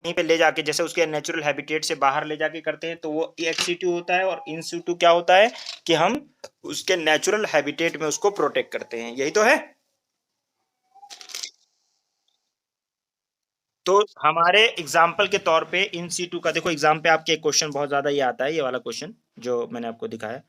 कहीं पे ले जाके, जैसे उसके नेचुरल हैबिटेट से बाहर ले जाके करते हैं, तो वो एक्स सीटू होता है। और इन सीटू क्या होता है कि हम उसके नेचुरल हैबिटेट में उसको प्रोटेक्ट करते हैं। यही तो है। तो हमारे एग्जाम्पल के तौर पे इन सीटू का देखो, एग्जाम पे आपके एक क्वेश्चन बहुत ज्यादा ये आता है, ये वाला क्वेश्चन जो मैंने आपको दिखाया,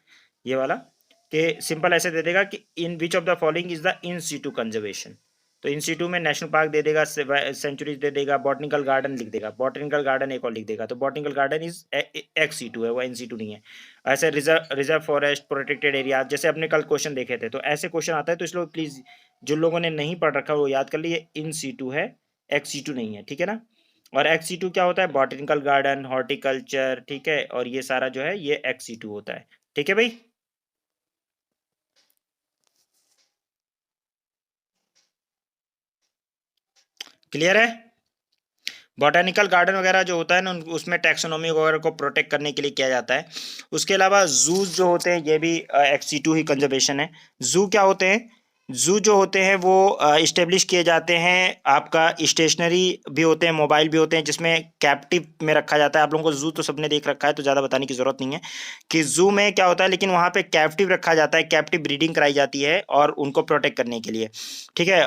ये वाला, कि सिंपल ऐसे दे देगा कि in which of the following is the in situ conservation. तो इन सीटू में नेशनल पार्क दे देगा, सेंचुरीज दे देगा, बॉटनिकल गार्डन लिख देगा, बॉटनिकल गार्डन एक और लिख देगा। तो botanical garden is ex situ है, वो इन सीटू नहीं है। ऐसे reserve reserve forest, protected area, जैसे अपने कल क्वेश्चन देखे थे, तो ऐसे क्वेश्चन आता है। तो इसलिए प्लीज जो लोगों ने नहीं पढ़ रखा वो याद कर लिए, इन सीटू है, एक्स2 नहीं है, ठीक है ना। और एक्स2 क्या होता है, बॉटनिकल गार्डन, हॉर्टिकल्चर, ठीक है, और ये सारा जो है ये एक्स2 होता है, ठीक है भाई। क्लियर है। बॉटेनिकल गार्डन वगैरह जो होता है ना, उसमें टैक्सोनॉमी वगैरह को प्रोटेक्ट करने के लिए किया जाता है। उसके अलावा जूज जो होते हैं, ये भी एक्स2 ही कंजर्वेशन है। जू क्या होते हैं, जू जो होते हैं वो इस्टेब्लिश किए जाते हैं, आपका स्टेशनरी भी होते हैं, मोबाइल भी होते हैं, जिसमें कैप्टिव में रखा जाता है। आप लोगों को जू तो सबने देख रखा है, तो ज़्यादा बताने की जरूरत नहीं है कि जू में क्या होता है, लेकिन वहाँ पे कैप्टिव रखा जाता है, कैप्टिव ब्रीडिंग कराई जाती है और उनको प्रोटेक्ट करने के लिए, ठीक है,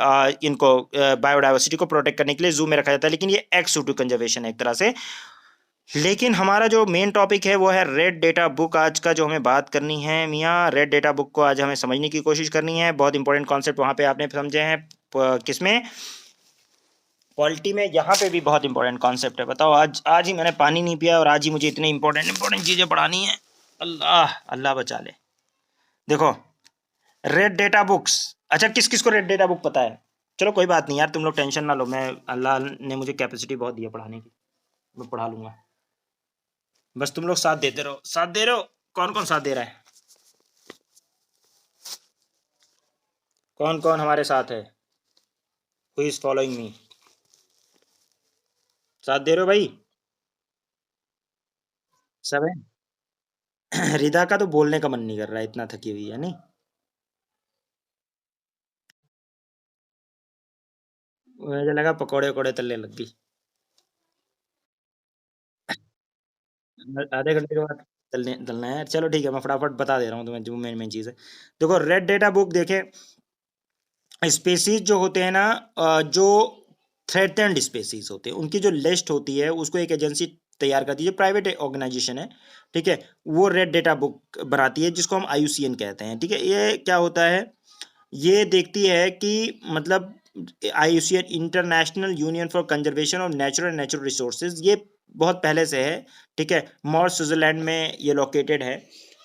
इनको बायोडाइवर्सिटी को प्रोटेक्ट करने के लिए जू में रखा जाता है। लेकिन ये एक्स कंजर्वेशन है एक तरह से। लेकिन हमारा जो मेन टॉपिक है वो है रेड डेटा बुक। आज का जो हमें बात करनी है मियाँ, रेड डेटा बुक को आज हमें समझने की कोशिश करनी है। बहुत इंपॉर्टेंट कॉन्सेप्ट वहाँ पे आपने समझे हैं, किसमें, पॉलिटी में। यहाँ पे भी बहुत इंपॉर्टेंट कॉन्सेप्ट है। बताओ, आज आज ही मैंने पानी नहीं पिया और आज ही मुझे इतनी इंपॉर्टेंट इंपॉर्टेंट चीज़ें पढ़ानी है। अल्लाह अल्लाह बचा ले। देखो, रेड डेटा बुक्स, अच्छा किस किस को रेड डेटा बुक पता है? चलो कोई बात नहीं यार, तुम लोग टेंशन ना लो, मैं, अल्लाह ने मुझे कैपेसिटी बहुत दी है पढ़ाने की, मैं पढ़ा लूंगा। बस तुम लोग साथ देते रहो, साथ दे रहे हो। कौन कौन साथ दे रहा है, कौन कौन हमारे साथ है, हु इज फॉलोइंग मी, साथ दे रहे हो भाई? सब है। रिदा का तो बोलने का मन नहीं कर रहा है, इतना थकी हुई है नहीं। मुझे लगा पकौड़े वकौड़े तलने लग गई। आधे घंटे के बाद तलने तलना है, चलो ठीक है, मैं फटाफट बता दे रहा हूँ तुम्हें जो मेन मेन चीज़ है। देखो, रेड डेटा बुक देखे, स्पेसीज जो होते हैं ना, जो थ्रेटेंड स्पेसीज होते हैं, उनकी जो लिस्ट होती है उसको एक एजेंसी तैयार करती है, प्राइवेट ऑर्गेनाइजेशन है, ठीक है। वो रेड डेटा बुक बनाती है, जिसको हम आईयूसीएन कहते हैं, ठीक है। ये क्या होता है, ये देखती है कि मतलब IUCN, international union for conservation of natural and natural resources, ये बहुत पहले से है, ठीक है। मॉर्स स्विट्जरलैंड में ये लोकेटेड है।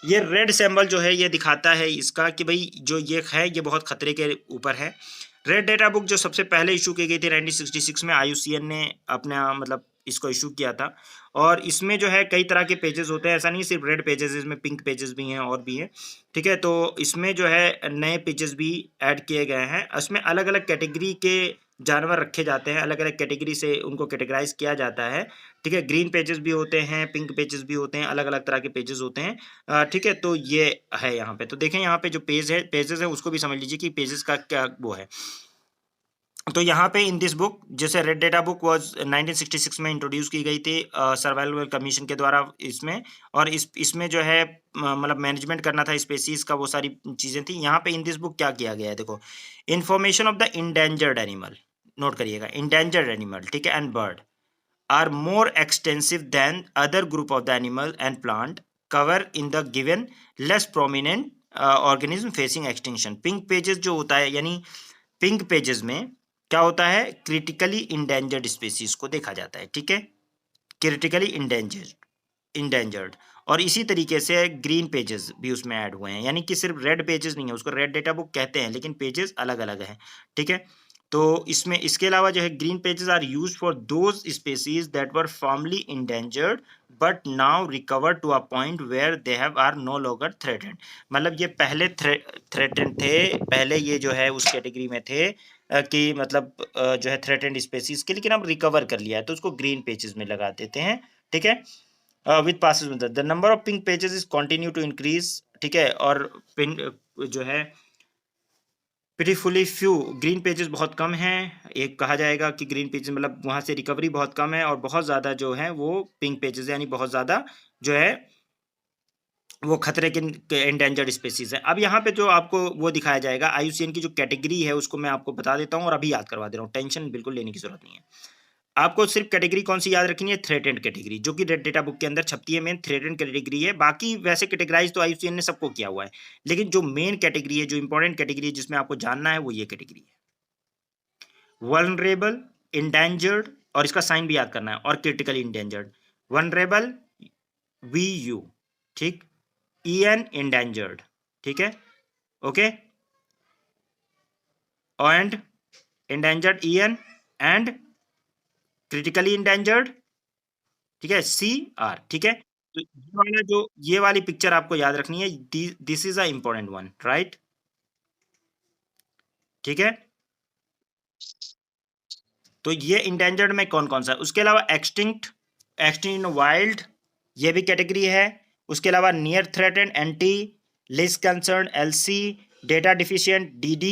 ये रेड सिंबल जो है ये दिखाता है इसका कि भाई जो ये है ये बहुत खतरे के ऊपर है। रेड डेटा बुक जो सबसे पहले इशू की गई थी 1966 में, आईयूसीएन ने अपना मतलब इसको इशू किया था। और इसमें जो है कई तरह के पेजेस होते हैं, ऐसा नहीं सिर्फ रेड पेजेस, इसमें पिंक पेजेस भी हैं और भी हैं, ठीक है। तो इसमें जो है नए पेजेस भी ऐड किए गए हैं। इसमें अलग अलग कैटेगरी के जानवर रखे जाते हैं, अलग अलग कैटेगरी से उनको कैटेगराइज किया जाता है, ठीक है। ग्रीन पेजेस भी होते हैं, पिंक पेजेस भी होते हैं, अलग अलग तरह के पेजेस होते हैं, ठीक है। तो ये है यहाँ पे, तो देखें यहाँ पे जो पेजेस है उसको भी समझ लीजिए कि पेजेस का क्या वो है। तो यहाँ पे इन दिस बुक, जैसे रेड डेटा बुक वाज 1966 में इंट्रोड्यूस की गई थी सर्वाइवल कमीशन के द्वारा इसमें। और इसमें जो है मतलब मैनेजमेंट करना था स्पेसीज का, वो सारी चीज़ें थी। यहाँ पे इन दिस बुक क्या किया गया है, देखो, information of the endangered animal, note करिएगा, इंडेंजर्ड एनिमल, ठीक है, and bird are more extensive than other group of the animal and plant cover in the given less prominent organism facing extinction. Pink pages जो होता है, यानी pink pages में क्या होता है, क्रिटिकली इंडेंजर्ड स्पीसीज को देखा जाता है, ठीक है, क्रिटिकली इंडेंजर्ड। और इसी तरीके से ग्रीन पेजेस भी उसमें ऐड हुए हैं, यानी कि सिर्फ रेड पेजेस नहीं है, उसको रेड डेटा बुक कहते हैं लेकिन पेजेस अलग अलग हैं, ठीक है। तो इसमें इसके अलावा जो है green pages are use for those species that were formerly endangered but now recover to a point where they have are no longer threatened. मतलब ये पहले थ्रेटेंड थे, पहले ये जो है उस कैटेगरी में थे कि मतलब जो है थ्रेटेंड स्पेसीज के, लेकिन अब रिकवर कर लिया है तो उसको ग्रीन पेजेस में लगा देते हैं, ठीक है। With passes the number of pink pages is continue to increase, ठीक है। और पिन जो है पिटीफुली फ्यू, ग्रीन पेजेस बहुत कम हैं। एक कहा जाएगा कि ग्रीन पेजेस मतलब वहाँ से रिकवरी बहुत कम है, और बहुत ज़्यादा जो है वो पिंक पेजेस यानी बहुत ज़्यादा जो है वो खतरे के एंडेंजर्ड स्पेसीज है। अब यहाँ पे जो आपको वो दिखाया जाएगा आईयूसीएन की जो कैटेगरी है उसको मैं आपको बता देता हूँ और अभी याद करवा दे रहा हूँ, टेंशन बिल्कुल लेने की जरूरत नहीं है। आपको सिर्फ कैटेगरी कौन सी याद रखनी है, थ्रेटेंड कैटेगरी, जो कि रेड डेटा बुक के अंदर छपती है। मेन थ्रेटेंड कैटेगरी है, बाकी वैसे कैटेगराइज तो आईयूसीएन ने सबको किया हुआ है, लेकिन जो मेन कैटेगरी है, जो इंपॉर्टेंट कैटेगरी है जिसमें आपको जानना है वो ये कैटेगरी है, वल्नरेबल, इंडेंजर्ड, और इसका साइन भी याद करना है, और critically endangered. Vulnerable V U, ठीक, EN इंडेंजर्ड, ठीक है, okay, and endangered EN, and critically endangered, ठीक है, CR, ठीक है। तो ये वाला जो ये वाली पिक्चर आपको याद रखनी है, this is a important one, right, ठीक है। तो ये इंडेंजर्ड में कौन कौन सा है, उसके अलावा एक्सटिंक्ट, एक्सटिंक्ट इन वाइल्ड, ये भी कैटेगरी है। उसके अलावा near threatened, anti, list concern, LC, data deficient, DD,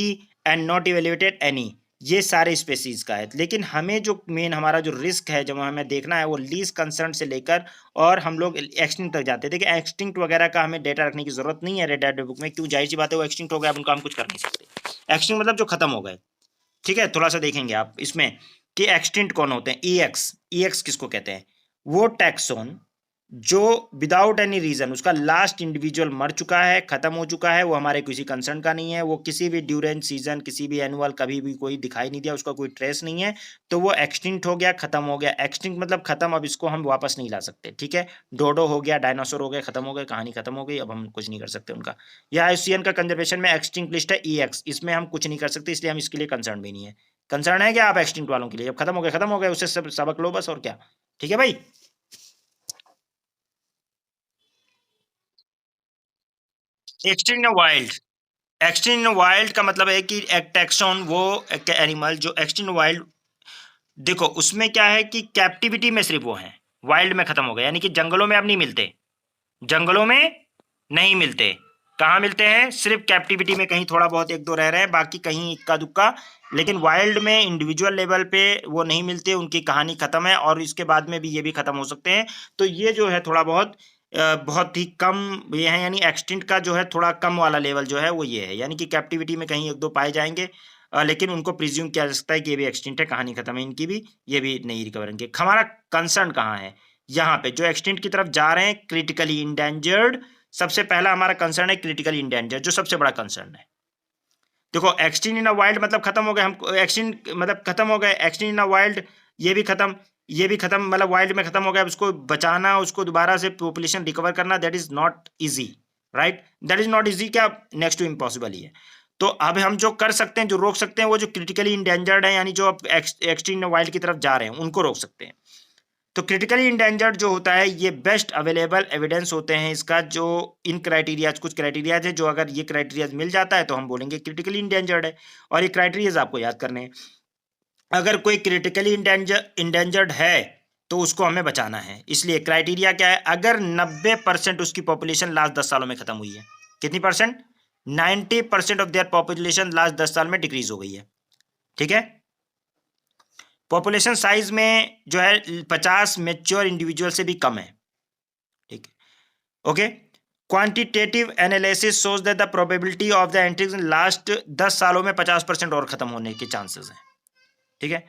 and not evaluated any, ये सारे स्पेसीज का है। लेकिन हमें जो मेन हमारा जो रिस्क है जब हमें देखना है वो लीस्ट कंसर्न से लेकर और हम लोग एक्सटिंक्ट तक जाते हैं। देखिए एक्सटिंक्ट वगैरह का हमें डेटा रखने की जरूरत नहीं है रेड डेटा बुक में, क्यों, जाहिर सी बात है वो एक्सटिंक्ट हो गया, अब उनका हम कुछ कर नहीं सकते। एक्सटिंक्ट मतलब जो खत्म हो गए, ठीक है। थोड़ा सा देखेंगे आप इसमें कि एक्सटिंक्ट कौन होते हैं, EX किसको कहते हैं, वो टैक्सोन जो विदाउट एनी रीजन उसका लास्ट इंडिविजुअल मर चुका है, खत्म हो चुका है, वो हमारे किसी कंसर्न का नहीं है, वो किसी भी ड्यूरेंट सीजन, किसी भी एनुअल कभी भी कोई दिखाई नहीं दिया, उसका कोई ट्रेस नहीं है, तो वो एक्सटिंक्ट हो गया, खत्म हो गया। एक्सटिंक्ट मतलब खत्म, अब इसको हम वापस नहीं ला सकते, ठीक है। डोडो हो गया, डायनासोर हो गए, खत्म हो गए, कहानी खत्म हो गई, अब हम कुछ नहीं कर सकते उनका। यह आईयूसीएन का कंजर्वेशन में एक्सटिंक्ट लिस्ट है EX, इसमें हम कुछ नहीं कर सकते, इसलिए हम इसके लिए कंसर्न भी नहीं है। कंसर्न है क्या आप एक्सटिंक्ट वालों के लिए, जब खत्म हो गए खत्म हो गए, उससे सब सबक लो बस, और क्या, ठीक है भाई। एक्सटिंक्ट इन वाइल्ड, एक्सटिंक्ट इन वाइल्ड का मतलब है कि एक टैक्सोन, वो एनिमल जो एक्सटिंक्ट वाइल्ड, देखो उसमें क्या है कि कैप्टिविटी में सिर्फ वो है, वाइल्ड में खत्म हो गए, यानी कि जंगलों में अब नहीं मिलते, जंगलों में नहीं मिलते, कहाँ मिलते हैं, सिर्फ कैप्टिविटी में कहीं थोड़ा बहुत एक दो रह रहे हैं, बाकी कहीं इक्का दुक्का, लेकिन वाइल्ड में इंडिविजुअल लेवल पे वो नहीं मिलते, उनकी कहानी खत्म है, और इसके बाद में भी ये भी खत्म हो सकते हैं। तो ये जो है थोड़ा बहुत बहुत ही कम ये है, यानी एक्सटिंक्ट का जो है थोड़ा कम वाला लेवल जो है वो ये है, यानी कि कैप्टिविटी में कहीं एक दो पाए जाएंगे, लेकिन उनको प्रिज्यूम किया जा सकता है कि ये भी एक्सटिंक्ट है, कहानी खत्म है इनकी भी, ये भी नहीं रिकवर होंगे। हमारा कंसर्न कहाँ है, यहाँ पे जो एक्सटिंक्ट की तरफ जा रहे हैं, क्रिटिकली इंडेंजर्ड, सबसे पहला हमारा कंसर्न है क्रिटिकली इंडेंजर्ड, जो सबसे बड़ा कंसर्न है। देखो एक्सटिंक्ट इन अ वाइल्ड मतलब खत्म हो गए, हम एक्सटिंक्ट मतलब खत्म हो गए, एक्सटिंक्ट इन अ वाइल्ड ये भी खत्म, ये भी खत्म, मतलब वाइल्ड में खत्म हो गया, उसको बचाना, उसको दोबारा से पॉपुलेशन रिकवर करना, that is not easy, right, that is not easy, क्या नेक्स्ट टू इम्पॉसिबल ही है। तो अब हम जो कर सकते हैं, जो रोक सकते हैं, वो जो क्रिटिकली इंडेंजर्ड है, यानी जो एक्सटिंक्ट इन वाइल्ड की तरफ जा रहे हैं, उनको रोक सकते हैं। तो क्रिटिकली इंडेंजर्ड जो होता है, ये बेस्ट अवेलेबल एविडेंस होते हैं इसका, जो इन क्राइटेरियाज, कुछ क्राइटेरियाज है, जो अगर ये क्राइटेरियाज मिल जाता है तो हम बोलेंगे क्रिटिकली इंडेंजर्ड है, और ये क्राइटेरियाज आपको याद करने हैं। अगर कोई क्रिटिकली इंडेंजर्ड है तो उसको हमें बचाना है, इसलिए क्राइटेरिया क्या है, अगर 90% उसकी पॉपुलेशन लास्ट 10 सालों में खत्म हुई है, कितनी percent, 90% of their population last 10 साल में डिक्रीज हो गई है, ठीक है। पॉपुलेशन साइज में जो है 50 मेच्योर इंडिविजुअल से भी कम है, ठीक है, okay. Quantitative analysis shows that the probability of the entries in last 10 सालों में 50% और खत्म होने के चांसेस हैं, ठीक है।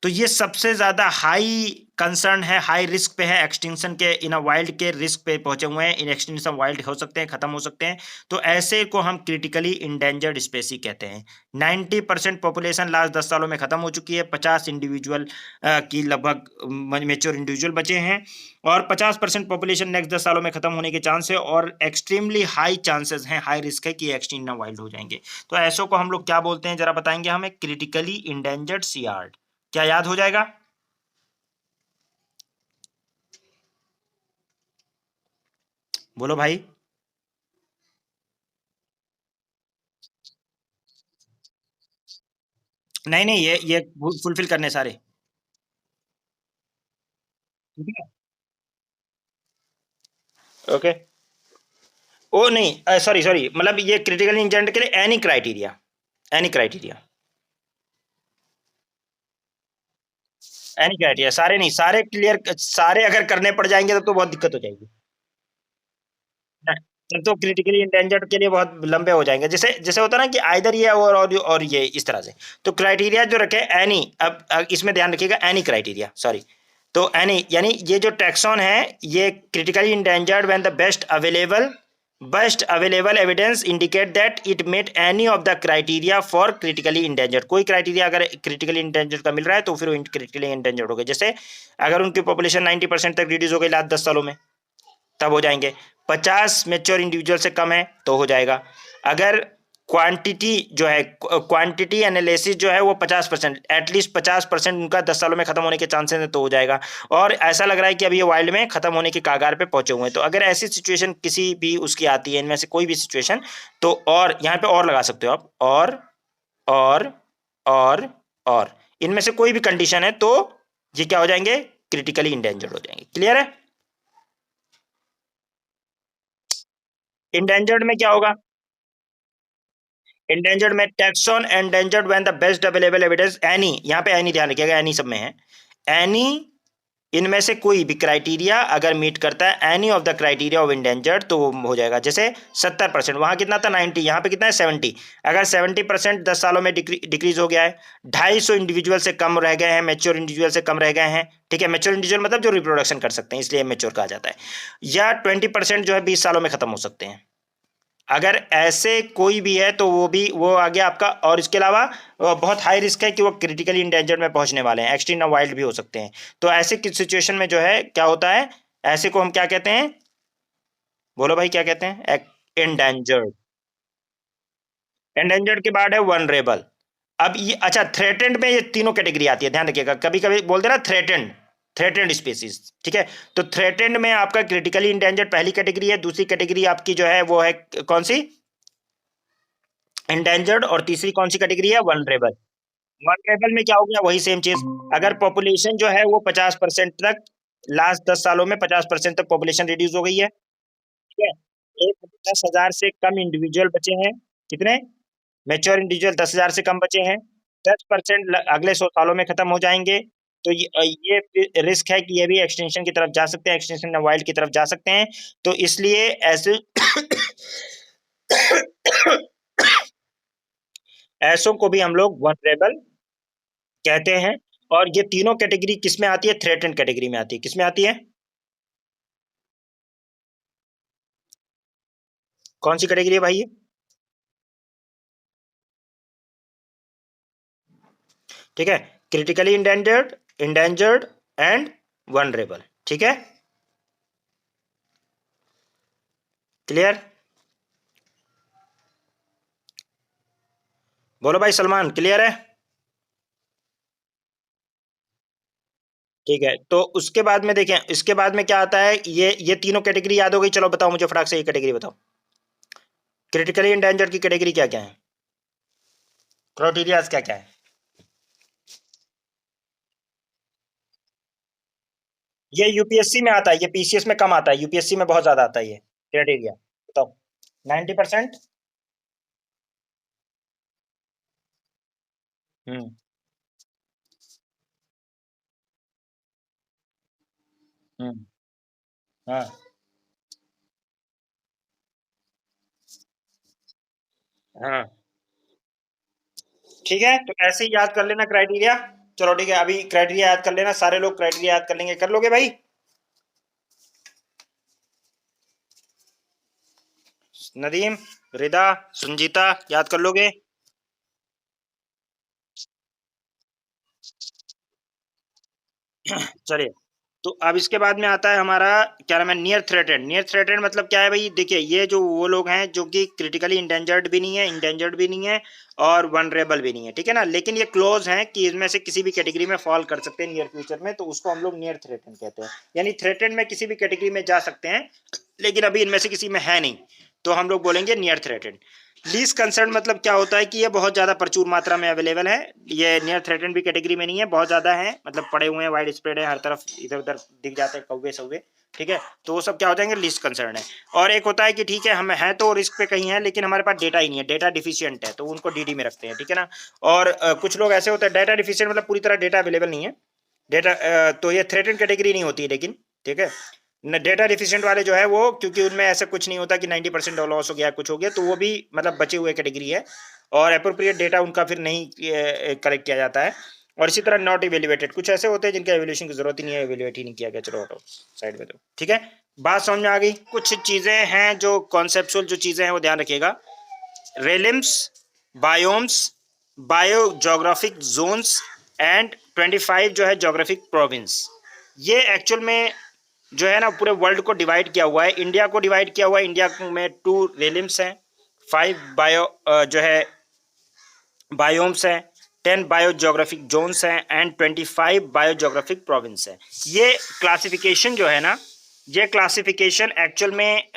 तो ये सबसे ज्यादा हाई कंसर्न है, हाई रिस्क पे है, एक्सटिंक्शन के इन वाइल्ड के रिस्क पे पहुंचे हुए हैं, इन एक्सटिंक्शन वाइल्ड हो सकते हैं, खत्म हो सकते हैं। तो ऐसे को हम क्रिटिकली इंडेंजर्ड स्पेसी कहते हैं। 90% पॉपुलेशन लास्ट 10 सालों में खत्म हो चुकी है, 50 इंडिविजुअल की लगभग मेच्योर इंडिविजुअल बचे हैं, और 50% पॉपुलेशन नेक्स्ट 10 सालों में खत्म होने के चांस है, और एक्सट्रीमली हाई चांसेस हैं, हाई रिस्क है कि एक्सटिंक्ट वाइल्ड हो जाएंगे। तो ऐसो को हम लोग क्या बोलते हैं, जरा बताएंगे हमें, क्रिटिकली इंडेंजर्ड सीआर, क्या याद हो जाएगा, बोलो भाई। नहीं नहीं, ये फुलफिल करने सारे, ठीक है, ओके। ओ नहीं, सॉरी सॉरी, मतलब ये क्रिटिकल इंटेंट के लिए any criteria, any criteria, any criteria, सारे नहीं, सारे क्लियर, सारे अगर करने पड़ जाएंगे तो बहुत दिक्कत हो जाएगी। तब तो क्रिटिकली इंडेंजर्ड के लिए बहुत लंबे हो जाएंगे, जैसे जैसे होता है ना कि आइदर ये और ये इस तरह से। तो क्राइटेरिया जो रखे एनी, अब इसमें ध्यान रखिएगा, एनी क्राइटेरिया, सॉरी। तो एनी यानी ये जो टैक्सॉन है ये critically endangered when the best available evidence indicate that it met any of the criteria for critically endangered. कोई क्राइटेरिया अगर क्रिटिकली इंडेंजर्ड का मिल रहा है तो फिर वो क्रिटिकली इंडेंजर्ड हो गए। जैसे अगर उनकी पॉपुलेशन 90% तक रिड्यूस हो गई लास्ट 10 सालों में, तब हो जाएंगे। 50 मेच्योर इंडिविजुअल से कम है तो हो जाएगा। अगर क्वांटिटी जो है, क्वांटिटी एनालिसिस जो है वो 50%, एटलीस्ट 50% उनका 10 सालों में खत्म होने के चांसेस है तो हो जाएगा। और ऐसा लग रहा है कि अभी ये वाइल्ड में खत्म होने के कागार पे पहुंचे हुए हैं। तो अगर ऐसी सिचुएशन किसी भी उसकी आती है, इनमें से कोई भी सिचुएशन, तो और यहाँ पे और लगा सकते हो आप, और और और इनमें से कोई भी कंडीशन है तो ये क्या हो जाएंगे, क्रिटिकली इंडेंजर्ड हो जाएंगे। क्लियर है? इंडेंजर्ड में क्या होगा, इंडेंजर्ड में taxon endangered when the best available evidence any, यहाँ पे एनी ध्यान रखिएगा, एनी सब में है, एनी इनमें से कोई भी क्राइटेरिया अगर मीट करता है any of the criteria of endangered तो वो हो जाएगा। जैसे 70%, वहां कितना था 90, यहाँ पे कितना है 70। अगर 70% 10 सालों में डिक्रीज हो गया है, 250 इंडिविजुअल से कम रह गए हैं, मेच्योर इंडिविजुअल से कम रह गए हैं, ठीक है, मेच्योर इंडिविजुअल मतलब जो रिप्रोडक्शन कर सकते हैं इसलिए मेच्योर कहा जाता है, या 20% जो है 20 सालों में खत्म हो सकते हैं। अगर ऐसे कोई भी है तो वो आ गया आपका। और इसके अलावा बहुत हाई रिस्क है कि वो क्रिटिकली इंडेंजर्ड में पहुंचने वाले हैं, एक्सट्रीम वाइल्ड भी हो सकते हैं। तो ऐसे किस सिचुएशन में जो है क्या होता है, ऐसे को हम क्या कहते हैं, बोलो भाई क्या कहते हैं, इंडेंजर्ड। इंडेंजर्ड के बाद है वनरेबल। अब ये अच्छा, थ्रेटेंड में ये तीनों कैटेगरी आती है, ध्यान रखिएगा, कभी कभी बोलते हैं ना थ्रेटेंड, थ्रेटेंड स्पीसीज, ठीक है। तो थ्रेटेंड में आपका क्रिटिकली इंडेंजर्ड पहली कैटेगरी है, दूसरी कैटेगरी आपकी जो है वो है कौन सी, इंडेंजर्ड, और तीसरी कौन सी कैटेगरी है, वनरेबल। वनरेबल में क्या हो गया, वही सेम चीज, अगर पॉपुलेशन जो है वो 50% तक, लास्ट 10 सालों में 50% तक पॉपुलेशन रिड्यूस हो गई है, ठीक है, एक 10,000 से कम इंडिविजुअल बचे हैं, कितने, मेच्योर इंडिविजुअल 10,000 से कम बचे हैं, 10% अगले 100 सालों में खत्म हो जाएंगे। तो ये रिस्क है कि ये भी एक्सटेंशन की तरफ जा सकते हैं, एक्सटेंशन वाइल्ड की तरफ जा सकते हैं। तो इसलिए ऐसे ऐसों को भी हम लोग वनरेबल कहते हैं। और ये तीनों कैटेगरी किस में आती है, थ्रेटेंड कैटेगरी में आती है। किस में आती है, कौन सी कैटेगरी है भाई ये, ठीक है, critically endangered, endangered and vulnerable, ठीक है, क्लियर। बोलो भाई सलमान, क्लियर है? ठीक है, तो उसके बाद में देखें, इसके बाद में क्या आता है, ये तीनों कैटेगरी याद हो गई, चलो बताओ मुझे फटाक से ये कैटेगरी बताओ, क्रिटिकली इंडेंजर्ड की कैटेगरी क्या क्या है, क्राइटेरियाज क्या क्या है। ये यूपीएससी में आता है, ये पीसीएस में कम आता है, यूपीएससी में बहुत ज्यादा आता है ये क्राइटेरिया, बताओ। 90%। हम्म। हम्म। हाँ। हाँ ठीक है, तो ऐसे ही याद कर लेना क्राइटेरिया। चलो ठीक है, अभी क्राइटेरिया याद कर लेना, सारे लोग क्राइटेरिया याद कर लेंगे, कर लोगे भाई, नदीम, रिदा, संजीता, याद कर लोगे। चलिए, तो अब इसके बाद में आता है हमारा, क्या नाम है, नियर थ्रेटेड। नियर थ्रेटेड मतलब क्या है भाई, देखिए ये जो वो लोग हैं जो कि क्रिटिकली इंडेंजर्ड भी नहीं है, इंडेंजर्ड भी नहीं है, और वनरेबल भी नहीं है, ठीक है ना, लेकिन ये क्लोज हैं कि इसमें से किसी भी कैटेगरी में फॉल कर सकते हैं नियर फ्यूचर में, तो उसको हम लोग नियर थ्रेटेड कहते हैं। यानी थ्रेटेड में किसी भी कैटेगरी में जा सकते हैं, लेकिन अभी इनमें से किसी में है नहीं। तो हम लोग बोलेंगे नियर थ्रेटेड। लीस्ट कंसर्न मतलब क्या होता है कि ये बहुत ज्यादा प्रचुर मात्रा में अवेलेबल है, ये नियर थ्रेटेड भी कैटेगरी में नहीं है, बहुत ज्यादा है, मतलब पड़े हुए हैं, वाइड स्प्रेड है, हर तरफ इधर उधर दिख जाते हैं कौवे सौवे, ठीक है, तो वो सब क्या हो जाएंगे, लीस्ट कंसर्न है। और एक होता है कि ठीक है हम है तो रिस्क पे कहीं है, लेकिन हमारे पास डेटा ही नहीं है, डेटा डिफिशियंट है, तो उनको डीडी में रखते हैं, ठीक है ना। और कुछ लोग ऐसे होते हैं डाटा डिफिशियंट मतलब पूरी तरह डेटा अवेलेबल नहीं है, डेटा तो ये थ्रेटेड कैटेगरी नहीं होती है, लेकिन ठीक है न, डेटा डिफिशिएंट वाले जो है वो, क्योंकि उनमें ऐसा कुछ नहीं होता कि 90% लॉस हो गया कुछ हो गया, तो वो भी मतलब बचे हुए कैटेगरी है, और अप्रोप्रिएट डेटा उनका फिर नहीं कलेक्ट किया जाता है। और इसी तरह नॉट इवेल्युएटेड, कुछ ऐसे होते हैं जिनका एवेल्यूशन की जरूरत ही नहीं है, एवेल्युएट ही नहीं किया गया, चलो हटो साइड में, तो ठीक है, बात समझ में आ गई। कुछ चीजें हैं जो कॉन्सेप्चुअल जो चीजें हैं वो ध्यान रखिएगा, realms, biomes, biogeographic zones and 25 जो है जोग्राफिक प्रोविंस, ये एक्चुअल में जो है ना पूरे वर्ल्ड को डिवाइड किया हुआ है, इंडिया को डिवाइड किया हुआ है, इंडिया में 2 रेलिम्स हैं, 5 बायो जो है बायोम्स हैं, 10 बायो जोग्राफिक जोन्स हैं एंड 25 बायो जोग्राफिक प्रोविंस है। ये क्लासिफिकेशन जो है ना, ये क्लासिफिकेशन एक्चुअल में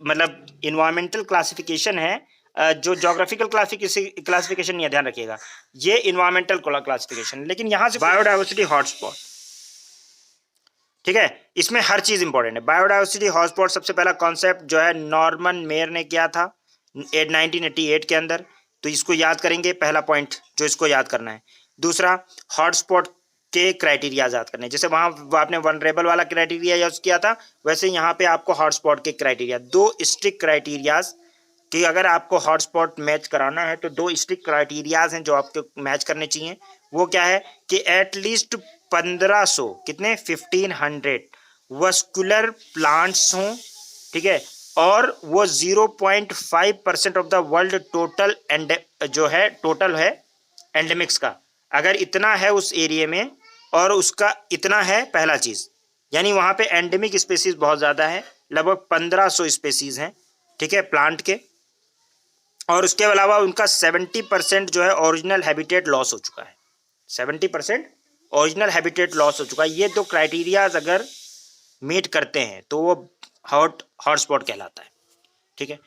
मतलब इन्वायरमेंटल क्लासिफिकेशन है, जो जोग्राफिकल क्लासिफिकेशन नहीं है, ध्यान रखिएगा, ये इन्वायरमेंटल क्लासिफिकेशन, लेकिन यहाँ से बायोडाइवर्सिटी हॉटस्पॉट, ठीक है, इसमें हर चीज इंपॉर्टेंट है। बायोडाइवर्सिटी हॉटस्पॉट सबसे पहला कॉन्सेप्ट जो है नॉर्मन मेयर ने किया था 1988 के अंदर, तो इसको याद करेंगे, पहला पॉइंट जो इसको याद करना है। दूसरा, हॉटस्पॉट के क्राइटेरिया याद करने, जैसे वहां आपने वनरेबल वाला क्राइटेरिया यूज किया था, वैसे यहाँ पे आपको हॉटस्पॉट के क्राइटेरिया, 2 स्ट्रिक्ट क्राइटेरियाज कि अगर आपको हॉटस्पॉट मैच कराना है तो 2 स्ट्रिक्ट क्राइटेरियाज हैं जो आपको मैच करने चाहिए। वो क्या है कि एटलीस्ट 1500, कितने 1500 वस्कुलर प्लांट्स हों, ठीक है, और वो 0.5% ऑफ द वर्ल्ड टोटल जो है टोटल है एंडेमिक्स का, अगर इतना है उस एरिया में और उसका इतना है, पहला चीज, यानी वहां पे एंडेमिक स्पेसीज बहुत ज्यादा है, लगभग 1500 स्पेसीज हैं, ठीक है, प्लांट के, और उसके अलावा उनका 70% जो है ओरिजिनल हैबिटेट लॉस हो चुका है, 70% ओरिजिनल हैबिटेट लॉस हो चुका है। ये 2 क्राइटेरियाज अगर मीट करते हैं तो वो हॉटस्पॉट कहलाता है, ठीक है।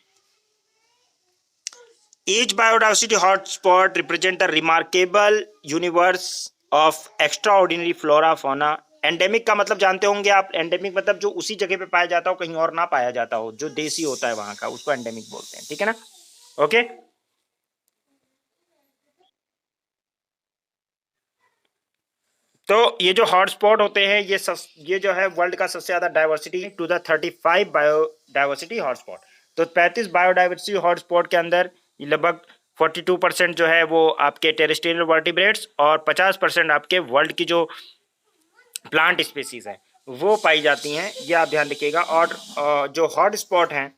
Each biodiversity hotspot represent a remarkable universe of extra ordinary flora fauna. Endemic का मतलब जानते होंगे आप, एंडेमिक मतलब जो उसी जगह पे पाया जाता हो, कहीं और ना पाया जाता हो, जो देसी होता है वहां का, उसको एंडेमिक बोलते हैं, ठीक है ना, ओके। तो ये जो हॉटस्पॉट होते हैं ये जो है वर्ल्ड का सबसे ज्यादा diversity to the 35 biodiversity hotspot, तो 35 बायोडाइवर्सिटी हॉटस्पॉट के अंदर लगभग 42% जो है वो आपके टेरेस्ट्रियल वर्टिब्रेट्स और 50% आपके वर्ल्ड की जो प्लांट स्पीसीज हैं वो पाई जाती हैं, ये आप ध्यान रखिएगा। और जो हॉट स्पॉट हैं,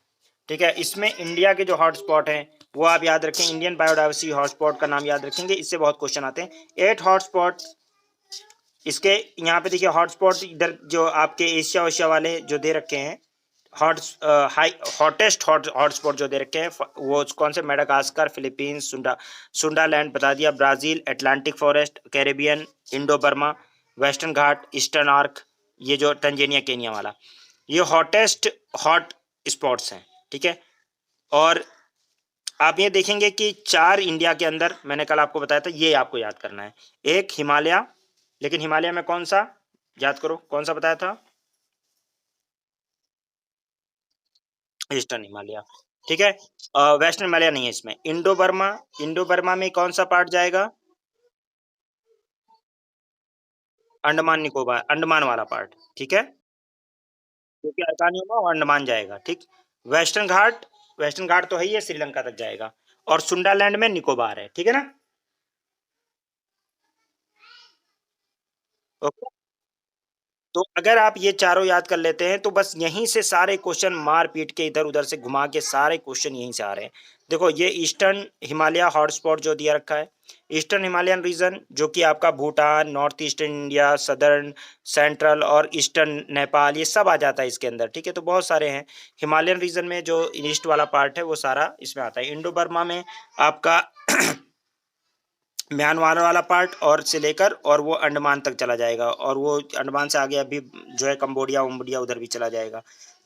ठीक है, इसमें इंडिया के जो हॉट स्पॉट हैं वो आप याद रखें, इंडियन बायोडाइवर्सिटी हॉट स्पॉट का नाम याद रखेंगे, इससे बहुत क्वेश्चन आते हैं। 8 हॉट स्पॉट इसके यहाँ पे देखिए, हॉटस्पॉट इधर जो आपके एशिया ओशिया वाले जो दे रखे हैं, हॉट हॉटेस्ट हॉटस्पॉट जो दे रखे हैं वो कौन से, मेडागास्कर, फिलीपींस, सुंडालैंड बता दिया, Brazil, Atlantic forest, Caribbean, Indo Burma, western Ghat, eastern arc, ये जो तंजानिया केनिया वाला, ये हॉटेस्ट हॉट स्पॉट्स हैं, ठीक है। और आप ये देखेंगे कि 4 इंडिया के अंदर, मैंने कल आपको बताया था, ये आपको याद करना है। एक हिमालय, लेकिन हिमालय में कौन सा, याद करो कौन सा बताया था, ईस्टर्न हिमालय, ठीक है। वेस्टर्न हिमालय नहीं है इसमें। इंडो बर्मा, इंडो बर्मा में कौन सा पार्ट जाएगा, अंडमान निकोबार, अंडमान वाला पार्ट, ठीक है, क्योंकि अर्कानियोमा और अंडमान जाएगा, ठीक। वेस्टर्न घाट, वेस्टर्न घाट तो है ही है, श्रीलंका तक जाएगा, और सुंडालैंड में निकोबार है, ठीक है ना, ओके। तो अगर आप ये चारों याद कर लेते हैं तो बस यहीं से सारे क्वेश्चन मार पीट के इधर उधर से घुमा के सारे क्वेश्चन यहीं से आ रहे हैं। देखो ये ईस्टर्न हिमालय हॉटस्पॉट जो दिया रखा है, ईस्टर्न हिमालयन रीजन जो कि आपका Bhutan, north eastern India, southern, central और ईस्टर्न नेपाल, ये सब आ जाता है इसके अंदर, ठीक है। तो बहुत सारे हैं। हिमालयन रीजन में जो ईस्ट वाला पार्ट है वो सारा इसमें आता है। इंडो बर्मा में आपका म्यांमार वाला पार्ट और से लेकर और वो अंडमान तक चला जाएगा, और वो अंडमान से आगे अभी जो है कंबोडिया उम्बोडिया उधर भी चला जाएगा।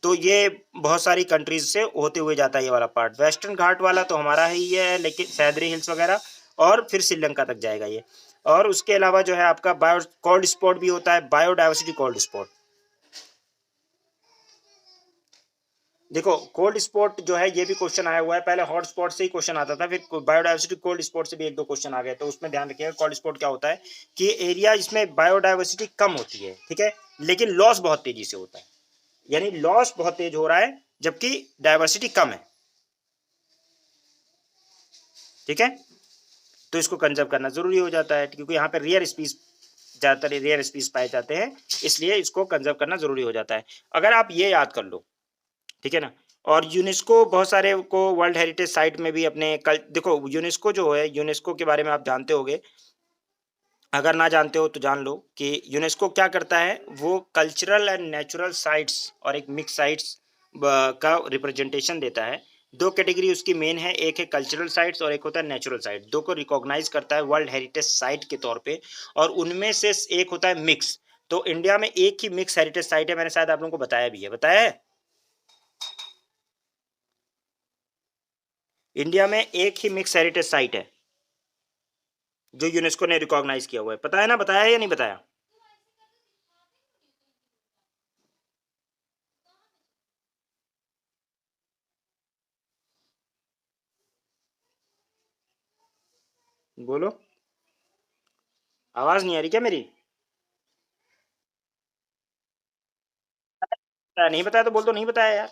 तो ये बहुत सारी कंट्रीज से होते हुए जाता है ये वाला पार्ट। वेस्टर्न घाट वाला तो हमारा ही है, लेकिन सह्याद्री हिल्स वगैरह, और फिर श्रीलंका तक जाएगा ये। और उसके अलावा जो है आपका बायो कोल्ड स्पॉट भी होता है, बायोडायवर्सिटी कोल्ड स्पॉट। देखो कोल्ड स्पॉट जो है ये भी क्वेश्चन आया हुआ है, पहले हॉट स्पॉट से ही क्वेश्चन आता था, फिर बायोडायवर्सिटी कोल्ड स्पॉट से भी एक दो क्वेश्चन आ गए, तो उसमें ध्यान रखिएगा कोल्ड स्पॉट क्या होता है कि एरिया इसमें बायोडायवर्सिटी कम होती है, ठीक है, लेकिन लॉस बहुत तेजी से होता है, यानी लॉस बहुत तेज हो रहा है जबकि डायवर्सिटी कम है, ठीक है। तो इसको कंजर्व करना जरूरी हो जाता है क्योंकि यहाँ पे रेयर स्पीस, ज्यादातर रेयर स्पीस पाए जाते हैं, इसलिए इसको कंजर्व करना जरूरी हो जाता है। अगर आप ये याद कर लो, ठीक है ना। और यूनेस्को बहुत सारे को वर्ल्ड हेरिटेज साइट में भी अपने कल, देखो यूनेस्को जो है, यूनेस्को के बारे में आप जानते होंगे, अगर ना जानते हो तो जान लो कि यूनेस्को क्या करता है, वो कल्चरल एंड नेचुरल साइट्स और एक मिक्स साइट्स का रिप्रेजेंटेशन देता है। दो कैटेगरी उसकी मेन है, एक है कल्चरल साइट्स और एक होता है नेचुरल साइट, दो को रिकॉग्नाइज करता है वर्ल्ड हेरिटेज साइट के तौर पे, और उनमें से एक होता है मिक्स। तो इंडिया में एक ही मिक्स हेरिटेज साइट है, मैंने शायद आप लोगों को बताया भी है, बताया है। इंडिया में एक ही मिक्स हेरिटेज साइट है जो यूनेस्को ने रिकॉग्नाइज किया हुआ है, पता है ना, बताया है या नहीं बताया। बोलो, आवाज नहीं आ रही क्या मेरी। नहीं बताया तो बोल दो नहीं बताया यार।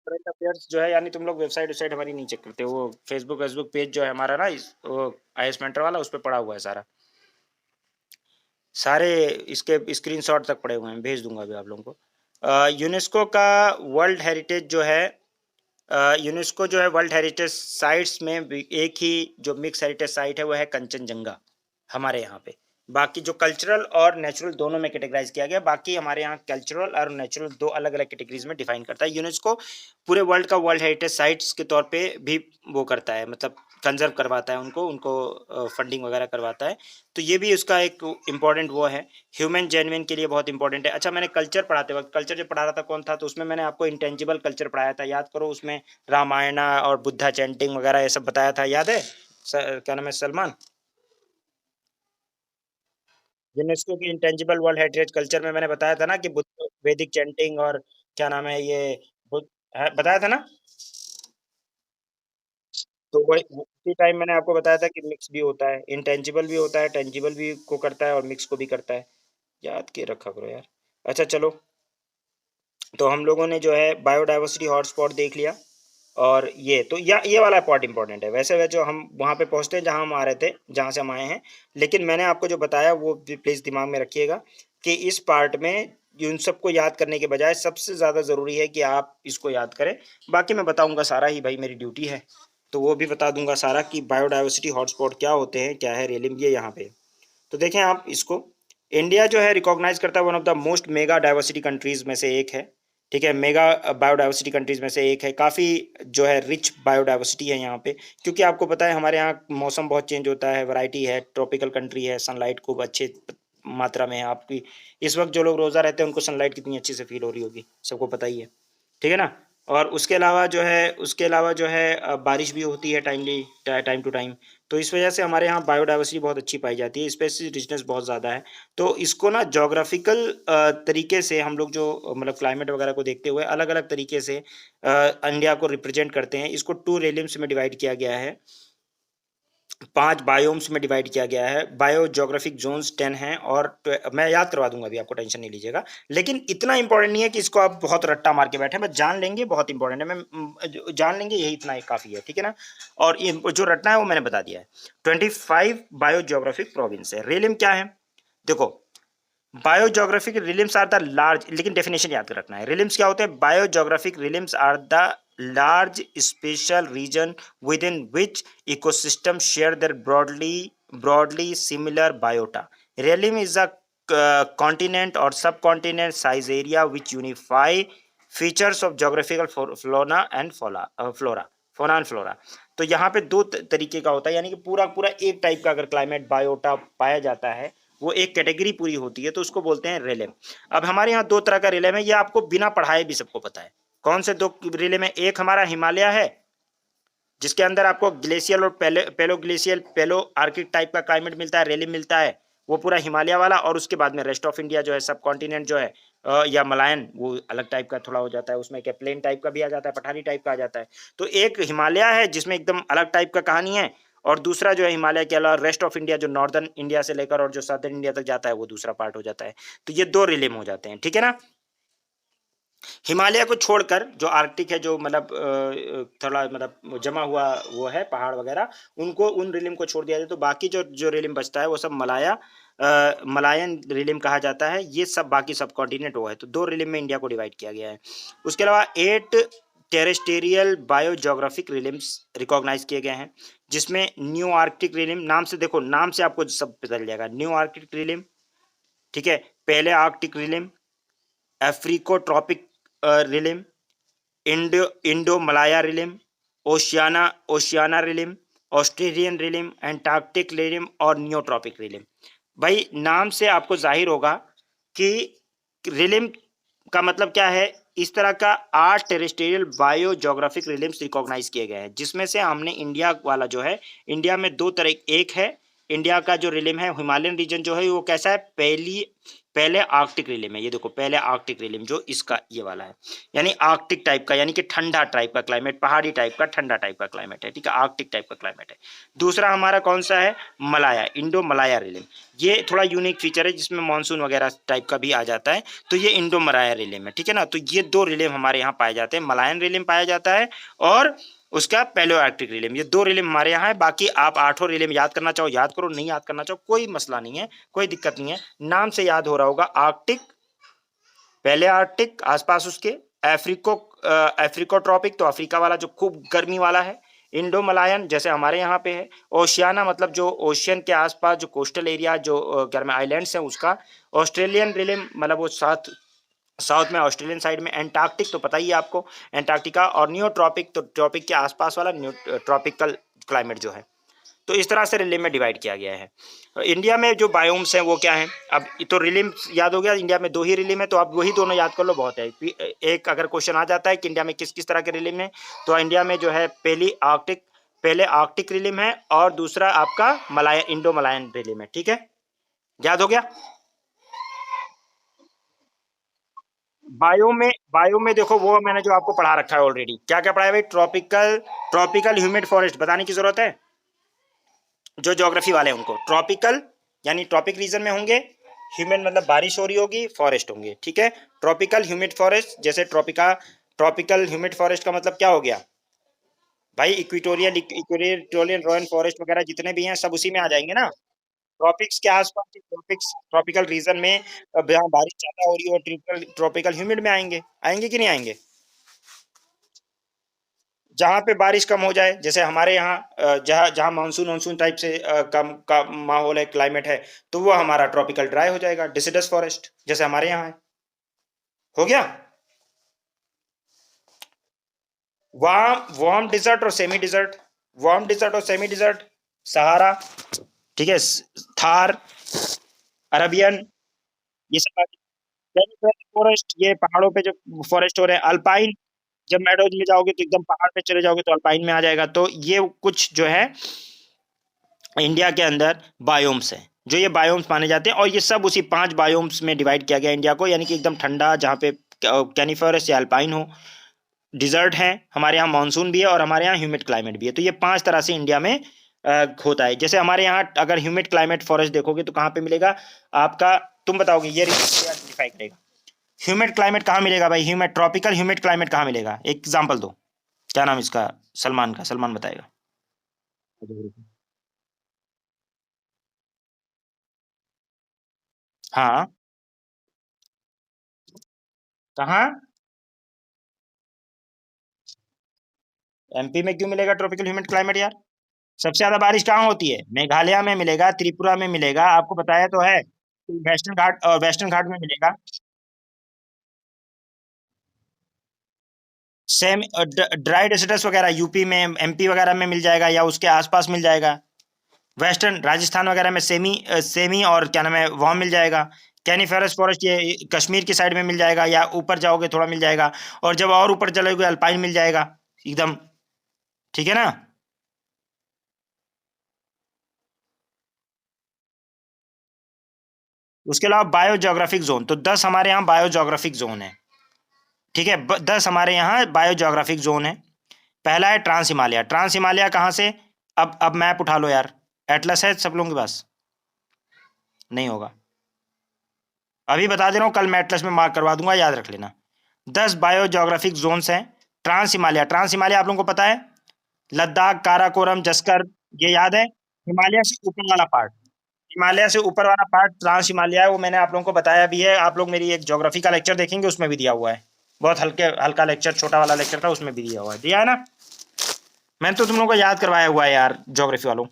करंट अफेयर्स जो है, यानी तुम लोग वेबसाइट वेबसाइट हमारी नहीं चेक करते, वो फेसबुक फेसबुक पेज जो है हमारा ना, वो आईएस मेंटर वाला, उस पर पड़ा हुआ है सारा, सारे इसके स्क्रीनशॉट तक पड़े हुए हैं, भेज दूंगा अभी आप लोगों को। यूनेस्को का वर्ल्ड हेरिटेज जो है, यूनेस्को जो है वर्ल्ड हेरिटेज साइट्स में एक ही जो मिक्स हेरिटेज साइट है वो है कंचनजंगा हमारे यहाँ पे। बाकी जो कल्चरल और नेचुरल दोनों में कैटेगराइज किया गया, बाकी हमारे यहाँ कल्चरल और नेचुरल दो अलग अलग कैटेगरीज में डिफाइन करता है यूनेस्को। पूरे वर्ल्ड का वर्ल्ड हेरिटेज साइट्स के तौर पे भी वो करता है, मतलब कंजर्व करवाता है उनको, फंडिंग वगैरह करवाता है। तो ये भी उसका एक इम्पॉर्टेंट वो है, ह्यूमन जेन्युइन के लिए बहुत इंपॉर्टेंट है। अच्छा, मैंने कल्चर पढ़ाते वक्त, कल्चर जो पढ़ा रहा था कौन था, तो उसमें मैंने आपको इंटेंजिबल कल्चर पढ़ाया था, याद करो, उसमें रामायणा और बुद्धा चैंटिंग वगैरह ये सब बताया था, याद है। क्या नाम है, सलमान। यूनेस्को की इंटेंजिबल वर्ल्ड हेरिटेज कल्चर में मैंने बताया था ना कि बुद्ध वैदिक चैंटिंग और क्या नाम है ये, बुद्ध बताया था ना। तो वही उसी टाइम मैंने आपको बताया था कि मिक्स भी होता है, इंटेंजिबल भी होता है, टेंजिबल भी को करता है और मिक्स को भी करता है, याद के रखा करो यार। अच्छा चलो, तो हम लोगों ने जो है बायोडाइवर्सिटी हॉटस्पॉट देख लिया, और ये तो ये वाला पार्ट इंपॉर्टेंट है, वैसे वैसे जो हम वहाँ पे पहुँचते हैं जहाँ हम आ रहे थे, जहाँ से हम आए हैं, लेकिन मैंने आपको जो बताया वो प्लीज़ दिमाग में रखिएगा कि इस पार्ट में उन सबको याद करने के बजाय सबसे ज़्यादा ज़रूरी है कि आप इसको याद करें। बाकी मैं बताऊंगा सारा ही, भाई मेरी ड्यूटी है, तो वो भी बता दूंगा सारा कि बायोडाइवर्सिटी हॉटस्पॉट क्या होते हैं, क्या है रेलिम ये यहाँ पे। तो देखें आप इसको, इंडिया जो है रिकॉग्नाइज करता है one of the most mega diversity countries में से एक है, ठीक है, मेगा बायोडाइवर्सिटी कंट्रीज में से एक है, काफ़ी जो है रिच बायोडाइवर्सिटी है यहाँ पे, क्योंकि आपको पता है हमारे यहाँ मौसम बहुत चेंज होता है, वैरायटी है, ट्रॉपिकल कंट्री है, सनलाइट खूब अच्छे मात्रा में है आपकी। इस वक्त जो लोग रोज़ा रहते हैं उनको सनलाइट कितनी अच्छी से फील हो रही होगी, सबको पता ही है, ठीक है ना। और उसके अलावा जो है बारिश भी होती है टाइमली, टाइम टू टाइम। तो इस वजह से हमारे यहाँ बायोडाइवर्सिटी बहुत अच्छी पाई जाती है, स्पेसिस रिचनेस बहुत ज़्यादा है। तो इसको ना जोग्राफिकल तरीके से हम लोग जो मतलब क्लाइमेट वगैरह को देखते हुए अलग अलग तरीके से इंडिया को रिप्रेजेंट करते हैं। इसको टू रेलिम्स में डिवाइड किया गया है, 5 बायोम्स में डिवाइड किया गया है, बायो ज्योग्राफिक जोन्स 10 हैं, और मैं याद करवा दूंगा अभी, आपको टेंशन नहीं लीजिएगा। लेकिन इतना इंपॉर्टेंट नहीं है कि इसको आप बहुत रट्टा मार के बैठे, बस जान लेंगे, बहुत इंपॉर्टेंट है, जान लेंगे, यही इतना ही काफ़ी है, ठीक है ना। और ये जो रटना है वो मैंने बता दिया है। 25 बायो ज्योग्राफिक प्रोविंस है। रेलिम क्या है, देखो, biogeographic realms are the large, लेकिन डेफिनेशन याद कर रखना है, रिलिम्स क्या होते हैं, biogeographic realms are the large spatial region within which ecosystem share their broadly similar biota. Realm is a continent or subcontinent size area which unify features of geographical fauna and flora। तो यहाँ पे दो तरीके का होता है, यानी कि पूरा पूरा एक टाइप का अगर क्लाइमेट बायोटा पाया जाता है, वो एक कैटेगरी पूरी होती है, तो उसको बोलते हैं रिलेम। अब हमारे यहाँ दो तरह का रिलेम है, ये आपको बिना पढ़ाए भी सबको पता है। कौन से दो रिलेम है? एक हमारा हिमालय है, जिसके अंदर आपको ग्लेशियल और पेलो ग्लेशियल, पेलो आर्किक टाइप का क्लाइमेट मिलता है, रेलिम मिलता है, वो पूरा हिमालय वाला। और उसके बाद में रेस्ट ऑफ इंडिया जो है, सब कॉन्टिनेंट जो है या मलायन, वो अलग टाइप का थोड़ा हो जाता है, उसमें क्या प्लेन टाइप का भी आ जाता है, पठारी टाइप का आ जाता है। तो एक हिमालय है जिसमें एकदम अलग टाइप का कहानी है, और दूसरा जो है हिमालय के अलावा रेस्ट ऑफ इंडिया, जो नॉर्दर्न इंडिया से लेकर और जो साउदर्न इंडिया तक जाता है, वो दूसरा पार्ट हो जाता है। तो ये दो रिलेम हो जाते हैं, ठीक है ना। हिमालय को छोड़कर जो आर्कटिक है, जो मतलब थोड़ा मतलब जमा हुआ वो है पहाड़ वगैरह, उनको, उन रिलिम को छोड़ दिया जाए, तो बाकी जो जो रिलिम बचता है वो सब मलायन रिलिम कहा जाता है। ये सब बाकी सब कॉन्टिनेंट वो है। तो दो रिलिम में इंडिया को डिवाइड किया गया है। उसके अलावा 8 टेरेस्टेरियल बायोजोग्राफिक रिलिम्स रिकॉग्नाइज किए गए हैं, जिसमें न्यू आर्कटिक रिलिम, नाम से देखो, नाम से आपको सब पता चल जाएगा। न्यू आर्कटिक रिलिम, ठीक है, पहले Arctic realm, Afrotropic realm, Indo Malaya realm, Oceania Oceania realm, Australian realm, Antarctic realm और नियोट्रॉपिक रिलिम। भाई नाम से आपको जाहिर होगा कि रिलिम का मतलब क्या है। इस तरह का 8 टेरेस्टेरियल बायोजोग्राफिक रिलिम्स रिकॉग्नाइज किए गए हैं, जिसमें से हमने इंडिया वाला जो है, इंडिया में दो तरह, एक है इंडिया का जो रिलिम है हिमालयन रीजन जो है, वो कैसा है, पहले आर्कटिक रिलिम है। ये देखो, पहले आर्कटिक रिलिम जो इसका ये वाला है, यानी आर्कटिक टाइप का, यानी कि ठंडा टाइप का क्लाइमेट, पहाड़ी टाइप का, ठंडा टाइप का क्लाइमेट है, ठीक है, आर्कटिक टाइप का क्लाइमेट है। दूसरा हमारा कौन सा है? Malaya, Indo Malaya रिलिम। ये थोड़ा यूनिक फीचर है, जिसमें मानसून वगैरह टाइप का भी आ जाता है, तो ये इंडो मलाया रिलिम है, ठीक है ना। तो ये दो रिलिम हमारे यहाँ पाए जाते हैं, मलायन रिलिम पाया जाता है और उसका पैलो आर्कटिक रिलिम। ये दो रिलिम हमारे यहाँ है। बाकी आप 8 रिलिम याद करना चाहो याद करो, नहीं याद करना चाहो कोई मसला नहीं है, कोई दिक्कत नहीं है। नाम से याद हो रहा होगा, आर्कटिक, पहले आर्कटिक, आसपास उसके अफ्रीकोट्रॉपिक, तो अफ्रीका वाला जो खूब गर्मी वाला है। इंडो मलायन जैसे हमारे यहाँ पे है। ओशियाना मतलब जो ओशियन के आसपास जो कोस्टल एरिया, जो क्या में आइलैंड्स हैं, उसका। ऑस्ट्रेलियन रिलिम मतलब वो साउथ साउथ में, ऑस्ट्रेलियन साइड में। एंटार्क्टिक तो पता ही है आपको, एंटार्क्टिका। और नियोट्रॉपिक तो ट्रॉपिक के आसपास वाला न्यू ट्रॉपिकल क्लाइमेट जो है। तो इस तरह से रिलिम में डिवाइड किया गया है। इंडिया में जो बायोम्स हैं वो क्या है? अब तो रिलिम याद हो गया, इंडिया में 2 ही रिलिम है, तो आप वही दोनों याद कर लो, बहुत है। एक अगर क्वेश्चन आ जाता है कि इंडिया में किस किस तरह के रिलिम है, तो इंडिया में जो है पहले आर्कटिक रिलिम है, और दूसरा आपका इंडो मलायन रिलिम है, ठीक है, याद हो गया। बायो में देखो, वो मैंने जो आपको पढ़ा रखा है ऑलरेडी। क्या क्या पढ़ा है भाई? ट्रॉपिकल ह्यूमिड फॉरेस्ट बताने की जरूरत है? जो ज्योग्राफी वाले हैं उनको, ट्रॉपिकल यानी ट्रॉपिक रीजन में होंगे, ह्यूमिड मतलब बारिश हो रही होगी, फॉरेस्ट होंगे, ठीक है। ट्रॉपिकल ह्यूमिड फॉरेस्ट, जैसे ट्रॉपिकल ह्यूमिड फॉरेस्ट का मतलब क्या हो गया भाई? इक्वेटोरियल रॉयल फॉरेस्ट वगैरह जितने भी हैं, सब उसी में आ जाएंगे ना। ट्रॉपिक्स के आसपास, ट्रॉपिकल रीजन में जहाँ बारिश ज्यादा हो रही हो, ट्रॉपिकल ह्यूमिड में आएंगे, आएंगे कि नहीं आएंगे? जहाँ पे बारिश कम हो जाए, जैसे हमारे यहाँ जहाँ जहाँ मानसून मानसून टाइप से कम का माहौल है, क्लाइमेट है, तो वो हमारा ट्रॉपिकल ड्राई हो जाएगा, डिसिडस फॉरेस्ट, जैसे हमारे यहाँ है। हो गया। वार्म डिजर्ट और सेमी डिजर्ट, वार्म डिजर्ट और सेमी डिजर्ट, सहारा, ठीक है, थार, अरबियन, ये सब। फॉरेस्ट, ये पहाड़ों पे जो फॉरेस्ट हो रहे हैं। अल्पाइन, जब मेडोज में जाओगे तो एकदम पहाड़ पे चले जाओगे तो अल्पाइन में आ जाएगा। तो ये कुछ जो है इंडिया के अंदर बायोम्स हैं, जो ये बायोम्स माने जाते हैं, और ये सब उसी 5 बायोम्स में डिवाइड किया गया इंडिया को, यानी कि एकदम ठंडा, जहाँ पे कैनिफरस या अल्पाइन हो, डिजर्ट है, हमारे यहाँ मानसून भी है, और हमारे यहाँ ह्यूमिड क्लाइमेट भी है। तो ये 5 तरह से इंडिया में होता है। जैसे हमारे यहाँ अगर ह्यूमिड क्लाइमेट फॉरेस्ट देखोगे तो कहाँ पे मिलेगा आपका? तुम बताओगे, ये आइडेंटिफाई करेगा। ह्यूमिड क्लाइमेट कहाँ मिलेगा भाई? ट्रॉपिकल ह्यूमिड क्लाइमेट कहाँ मिलेगा? एक एग्जाम्पल दो। क्या नाम इसका? सलमान का, सलमान बताएगा। हाँ। कहाँ? एमपी में क्यों मिलेगा ट्रॉपिकल ह्यूमिड क्लाइमेट यार? सबसे ज्यादा बारिश कहाँ होती है? मेघालय में मिलेगा, त्रिपुरा में मिलेगा, आपको बताया तो है। वेस्टर्न घाट में मिलेगा। सेम ड्राई डेजर्ट्स वगैरह यूपी में, एमपी वगैरह में मिल जाएगा, या उसके आसपास मिल जाएगा। वेस्टर्न राजस्थान वगैरह में सेमी और क्या नाम है वहाँ मिल जाएगा। कैनिफेरस फॉरेस्ट ये कश्मीर की साइड में मिल जाएगा, या ऊपर जाओगे थोड़ा मिल जाएगा, और जब और ऊपर चलोगे अल्पाइन मिल जाएगा एकदम। ठीक है ना। उसके अलावा बायोजोग्राफिक जोन, तो 10 हमारे यहाँ बायोजोग्राफिक जोन है। ठीक है, 10 हमारे यहाँ बायोजोग्राफिक जोन है। पहला है ट्रांस हिमालय। ट्रांस हिमालय कहाँ से, अब मैप उठा लो यार, एटलस है सब लोगों के पास? नहीं होगा, अभी बता दे रहा हूँ, कल मैं एटलस में मार्क करवा दूंगा, याद रख लेना। 10 बायोजोग्राफिक जोन्स हैं। ट्रांस हिमालय, ट्रांस हिमालय आप लोगों को पता है, लद्दाख, काराकोरम, जस्कर, ये याद है। हिमालय से ऊपर वाला पार्ट, हिमालय से ऊपर वाला पार्ट ट्रांस हिमालय है, वो मैंने आप लोगों को बताया भी है। आप लोग मेरी एक ज्योग्राफी का लेक्चर देखेंगे, उसमें भी दिया हुआ है। बहुत हल्का लेक्चर, छोटा वाला लेक्चर था, उसमें भी दिया हुआ है, दिया है ना। मैंने तो तुम लोगों को याद करवाया हुआ है यार ज्योग्राफी वालों।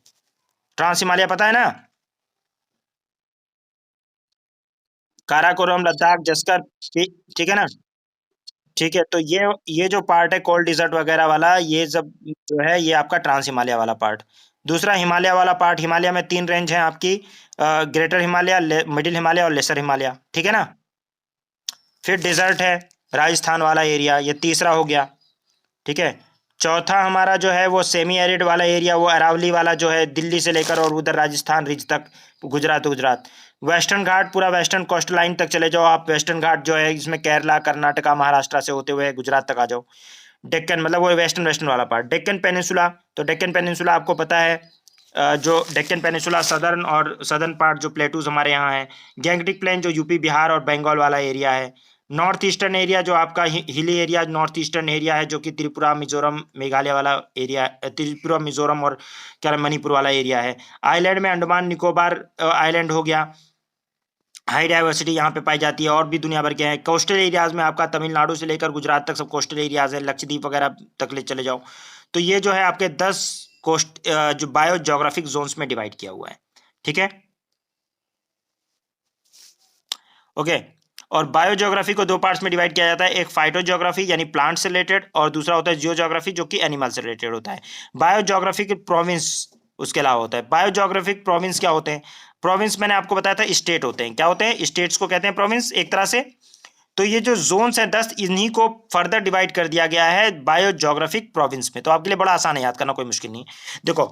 ट्रांस हिमालय पता है ना, काराकोरम, लद्दाख, जस्कर, ठीक है ना। ठीक है, तो ये जो पार्ट है कोल्ड डिजर्ट वगैरह वाला, ये सब जो है ये आपका ट्रांस हिमालय वाला पार्ट। दूसरा हिमालय वाला पार्ट, हिमालय में 3 रेंज हैं आपकी, ग्रेटर हिमालय, मिडिल हिमालय और लेसर हिमालय। ठीक है ना। फिर डिजर्ट है राजस्थान वाला एरिया, ये तीसरा हो गया। ठीक है। चौथा हमारा जो है वो सेमी एरिड वाला एरिया, वो अरावली वाला जो है दिल्ली से लेकर और उधर राजस्थान रिज तक, गुजरात गुजरात। वेस्टर्न घाट पूरा वेस्टर्न कोस्ट लाइन तक चले जाओ आप, वेस्टर्न घाट जो है इसमें केरला, कर्नाटका, महाराष्ट्र से होते हुए गुजरात तक आ जाओ। डेक्कन मतलब वो वेस्टर्न वेस्टर्न वाला पार्ट। डेक्कन पेनिनसुला, तो डेक्कन पेनिनसुला आपको पता है, जो डेक्कन पेनिनसुला सदर्न और सदर्न पार्ट जो प्लेटूज हमारे यहाँ है। गैंगटिक प्लेन जो यूपी बिहार और बंगाल वाला एरिया है। नॉर्थ ईस्टर्न एरिया जो आपका hilly area, north eastern area है, जो कि त्रिपुरा, मिजोरम, मेघालय वाला एरिया, त्रिपुरा, मिजोरम और क्या मणिपुर वाला एरिया है। आइलैंड में अंडमान निकोबार आइलैंड हो गया। हाई डाइवर्सिटी यहाँ पे पाई जाती है, और भी दुनिया भर के हैं। कोस्टल एरियाज में आपका तमिलनाडु से लेकर गुजरात तक सब कोस्टल एरियाज है, लक्षद्वीप वगैरह तक ले चले जाओ। तो ये जो है आपके 10 कोस्ट जो बायो जोग्राफिक जोन्स में डिवाइड किया हुआ है। ठीक है, ओके। और बायो ज्योग्राफी को 2 पार्ट्स में डिवाइड किया जाता है, एक फाइटो ज्योग्राफी यानी प्लांट से रिलेटेड, और दूसरा होता है जियो ज्योग्राफी जो कि एनिमल से रिलेटेड होता है। बायो ज्योग्राफी के प्रोविंस उसके अलावा होता है। बायो ज्योग्राफिक प्रोविंस क्या होते हैं? प्रोविंस मैंने आपको बताया था स्टेट होते हैं। क्या होते हैं? स्टेट्स को कहते हैं प्रोविंस एक तरह से। तो ये जो जोन्स हैं 10, इन्हीं को फर्दर डिवाइड कर दिया गया है बायो ज्योग्राफिक प्रोविंस में। तो आपके लिए बड़ा आसान है, याद करना कोई मुश्किल नहीं है। देखो,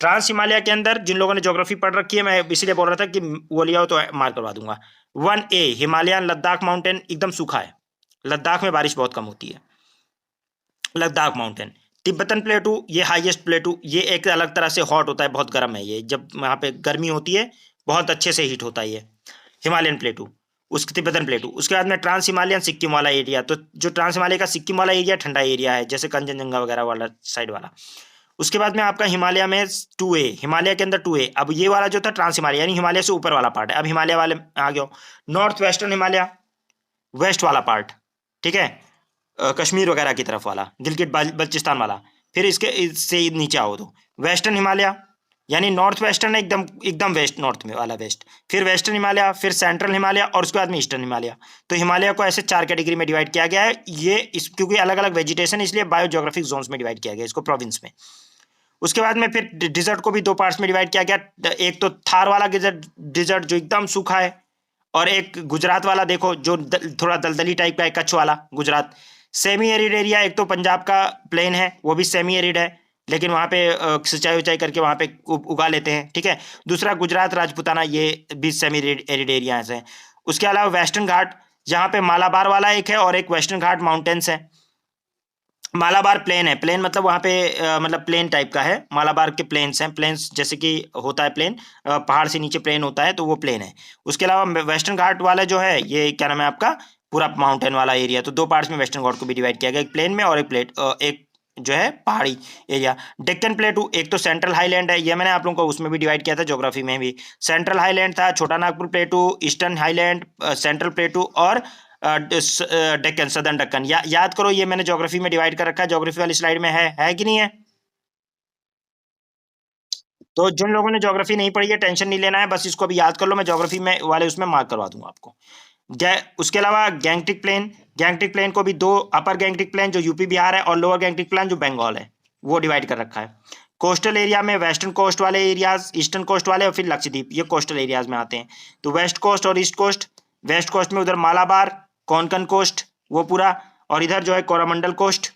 ट्रांस हिमालय के अंदर जिन लोगों ने ज्योग्राफी पढ़ रखी है, मैं इसीलिए बोल रहा था कि वो लिया हो तो मार्क करवा दूंगा। 1A हिमालयन लद्दाख माउंटेन, एकदम सूखा है, लद्दाख में बारिश बहुत कम होती है। लद्दाख माउंटेन। तिब्बतन प्लेटू, ये हाईएस्ट प्लेटू, ये एक अलग तरह से हॉट होता है, बहुत गर्म है ये, जब वहाँ पे गर्मी होती है बहुत अच्छे से हीट होता है ये हिमालयन प्लेटू। उसके तिब्बतन प्लेटू, उसके बाद में ट्रांस हिमालयन सिक्किम वाला एरिया। तो जो ट्रांस हिमालय का सिक्किम वाला एरिया ठंडा एरिया है, जैसे कंचनजंगा वगैरह वाला साइड वाला। उसके बाद में आपका हिमालय में 2A, हिमालय के अंदर 2A। अब ये वाला जो था ट्रांस हिमालय यानी हिमालय से ऊपर वाला पार्ट है। अब हिमालय वाले आ गया नॉर्थ वेस्टर्न हिमालय, वेस्ट वाला पार्ट। ठीक है, कश्मीर वगैरह की तरफ वाला, गिलगित बल्चिस्तान वाला। फिर इसके इससे नीचे आओ तो वेस्टर्न हिमालय यानी नॉर्थ वेस्टर्न, एकदम एकदम वेस्ट, नॉर्थ में वाला वेस्ट। फिर वेस्टर्न हिमालय, फिर सेंट्रल हिमालय, और उसके बाद में ईस्टर्न हिमालय। तो हिमालय को ऐसे 4 कैटेगरी में डिवाइड किया गया है। ये इस क्योंकि अलग अलग वेजिटेशन, इसलिए बायोज्योग्राफिक जोन्स में डिवाइड किया गया इसको, प्रोविंस में। उसके बाद में फिर डिजर्ट को भी 2 पार्ट्स में डिवाइड किया गया। एक तो थार वाला डिजर्ट जो एकदम सूखा है, और एक गुजरात वाला देखो जो थोड़ा दलदली टाइप का है, कच्छ वाला गुजरात। सेमी एरिड एरिया, एक तो पंजाब का प्लेन है, वो भी सेमी एरिड है, लेकिन वहाँ पे सिंचाई उचाई करके वहाँ पे उगा लेते हैं। ठीक है। दूसरा गुजरात राजपुताना, ये भी सेमी एरिड एरियाज हैं। उसके अलावा वेस्टर्न घाट, जहाँ पे मालाबार वाला एक है, और एक वेस्टर्न घाट माउंटेन्स है। मालाबार प्लेन है, प्लेन मतलब वहाँ पे मतलब प्लेन टाइप का है। मालाबार के प्लेन्स हैं, प्लेन्स जैसे कि होता है प्लेन, पहाड़ से नीचे प्लेन होता है, तो वो प्लेन है। उसके अलावा वेस्टर्न घाट वाला जो है, ये क्या नाम है आपका, पूरा माउंटेन वाला एरिया। तो 2 पार्ट्स में वेस्टर्न घाट को भी डिवाइड किया गया, एक प्लेन में और एक जो है पहाड़ी एरिया। डेक्कन प्लेटू, एक तो सेंट्रल हाईलैंड है, ये मैंने आप लोगों को उसमें भी डिवाइड किया था ज्योग्राफी में भी। सेंट्रल हाईलैंड था, छोटा नागपुर प्लेटू, ईस्टर्न हाईलैंड, सेंट्रल प्लेटू, और डेक्कन, सदर्न डेक्कन। याद करो, ये मैंने ज्योग्राफी में डिवाइड कर रखा है, ज्योग्राफी वाली स्लाइड में है कि नहीं है? तो जिन लोगों ने ज्योग्राफी नहीं पढ़ी है, टेंशन नहीं लेना है, बस इसको अभी याद कर लो, मैं ज्योग्राफी में वाले उसमें मार्क करवा दूंगा आपको। उसके अलावा गैंगटिक प्लेन, गैंगटिक प्लेन को भी 2, अपर गैंगटिक प्लेन जो यूपी बिहार है, और लोअर गैंगटिक प्लेन जो बंगाल है, वो डिवाइड कर रखा है। कोस्टल एरिया में वेस्टर्न कोस्ट वाले एरियाज, ईस्टर्न कोस्ट वाले और फिर लक्षद्वीप, ये कोस्टल एरियाज में आते हैं। तो वेस्ट कोस्ट और ईस्ट कोस्ट, वेस्ट कोस्ट में उधर मालाबार, कोंकण कोस्ट वो पूरा, और इधर जो है कोरामंडल कोस्ट,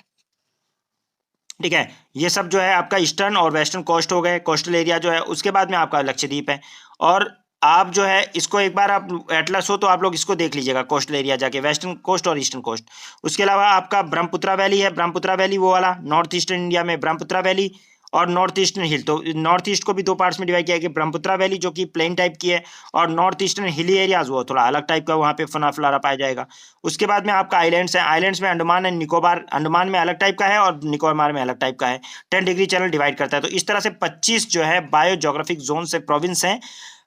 ठीक है। ये सब जो है आपका ईस्टर्न और वेस्टर्न कोस्ट हो गए, कोस्टल एरिया जो है। उसके बाद में आपका लक्षद्वीप है। और आप जो है इसको एक बार आप एटलस हो तो आप लोग इसको देख लीजिएगा, कोस्टल एरिया जाके, वेस्टर्न कोस्ट और ईस्टर्न कोस्ट। उसके अलावा आपका ब्रह्मपुत्रा वैली है, ब्रह्मपुत्रा वैली वो वाला नॉर्थ ईस्टर्न इंडिया में ब्रह्मपुत्रा वैली और नॉर्थ ईस्टर्न हिल। तो नॉर्थ ईस्ट को भी दो पार्ट्स में डिवाइड किया गया, ब्रह्मपुत्रा वैली जो कि प्लेन टाइप की है, और नॉर्थ ईस्टर्न हिली एरियाज वो थोड़ा अलग टाइप का, वहाँ पे फना फलारा पाया जाएगा। उसके बाद में आपका आइलैंड्स है, आइलैंड्स में अंडमान एंड निकोबार, अंडमान में अलग टाइप का है और निकोबार में अलग टाइप का है। 10 डिग्री चैनल डिवाइड करता है। तो इस तरह से 25 जो है बायोजोग्राफिक जोन से प्रोविंस हैं।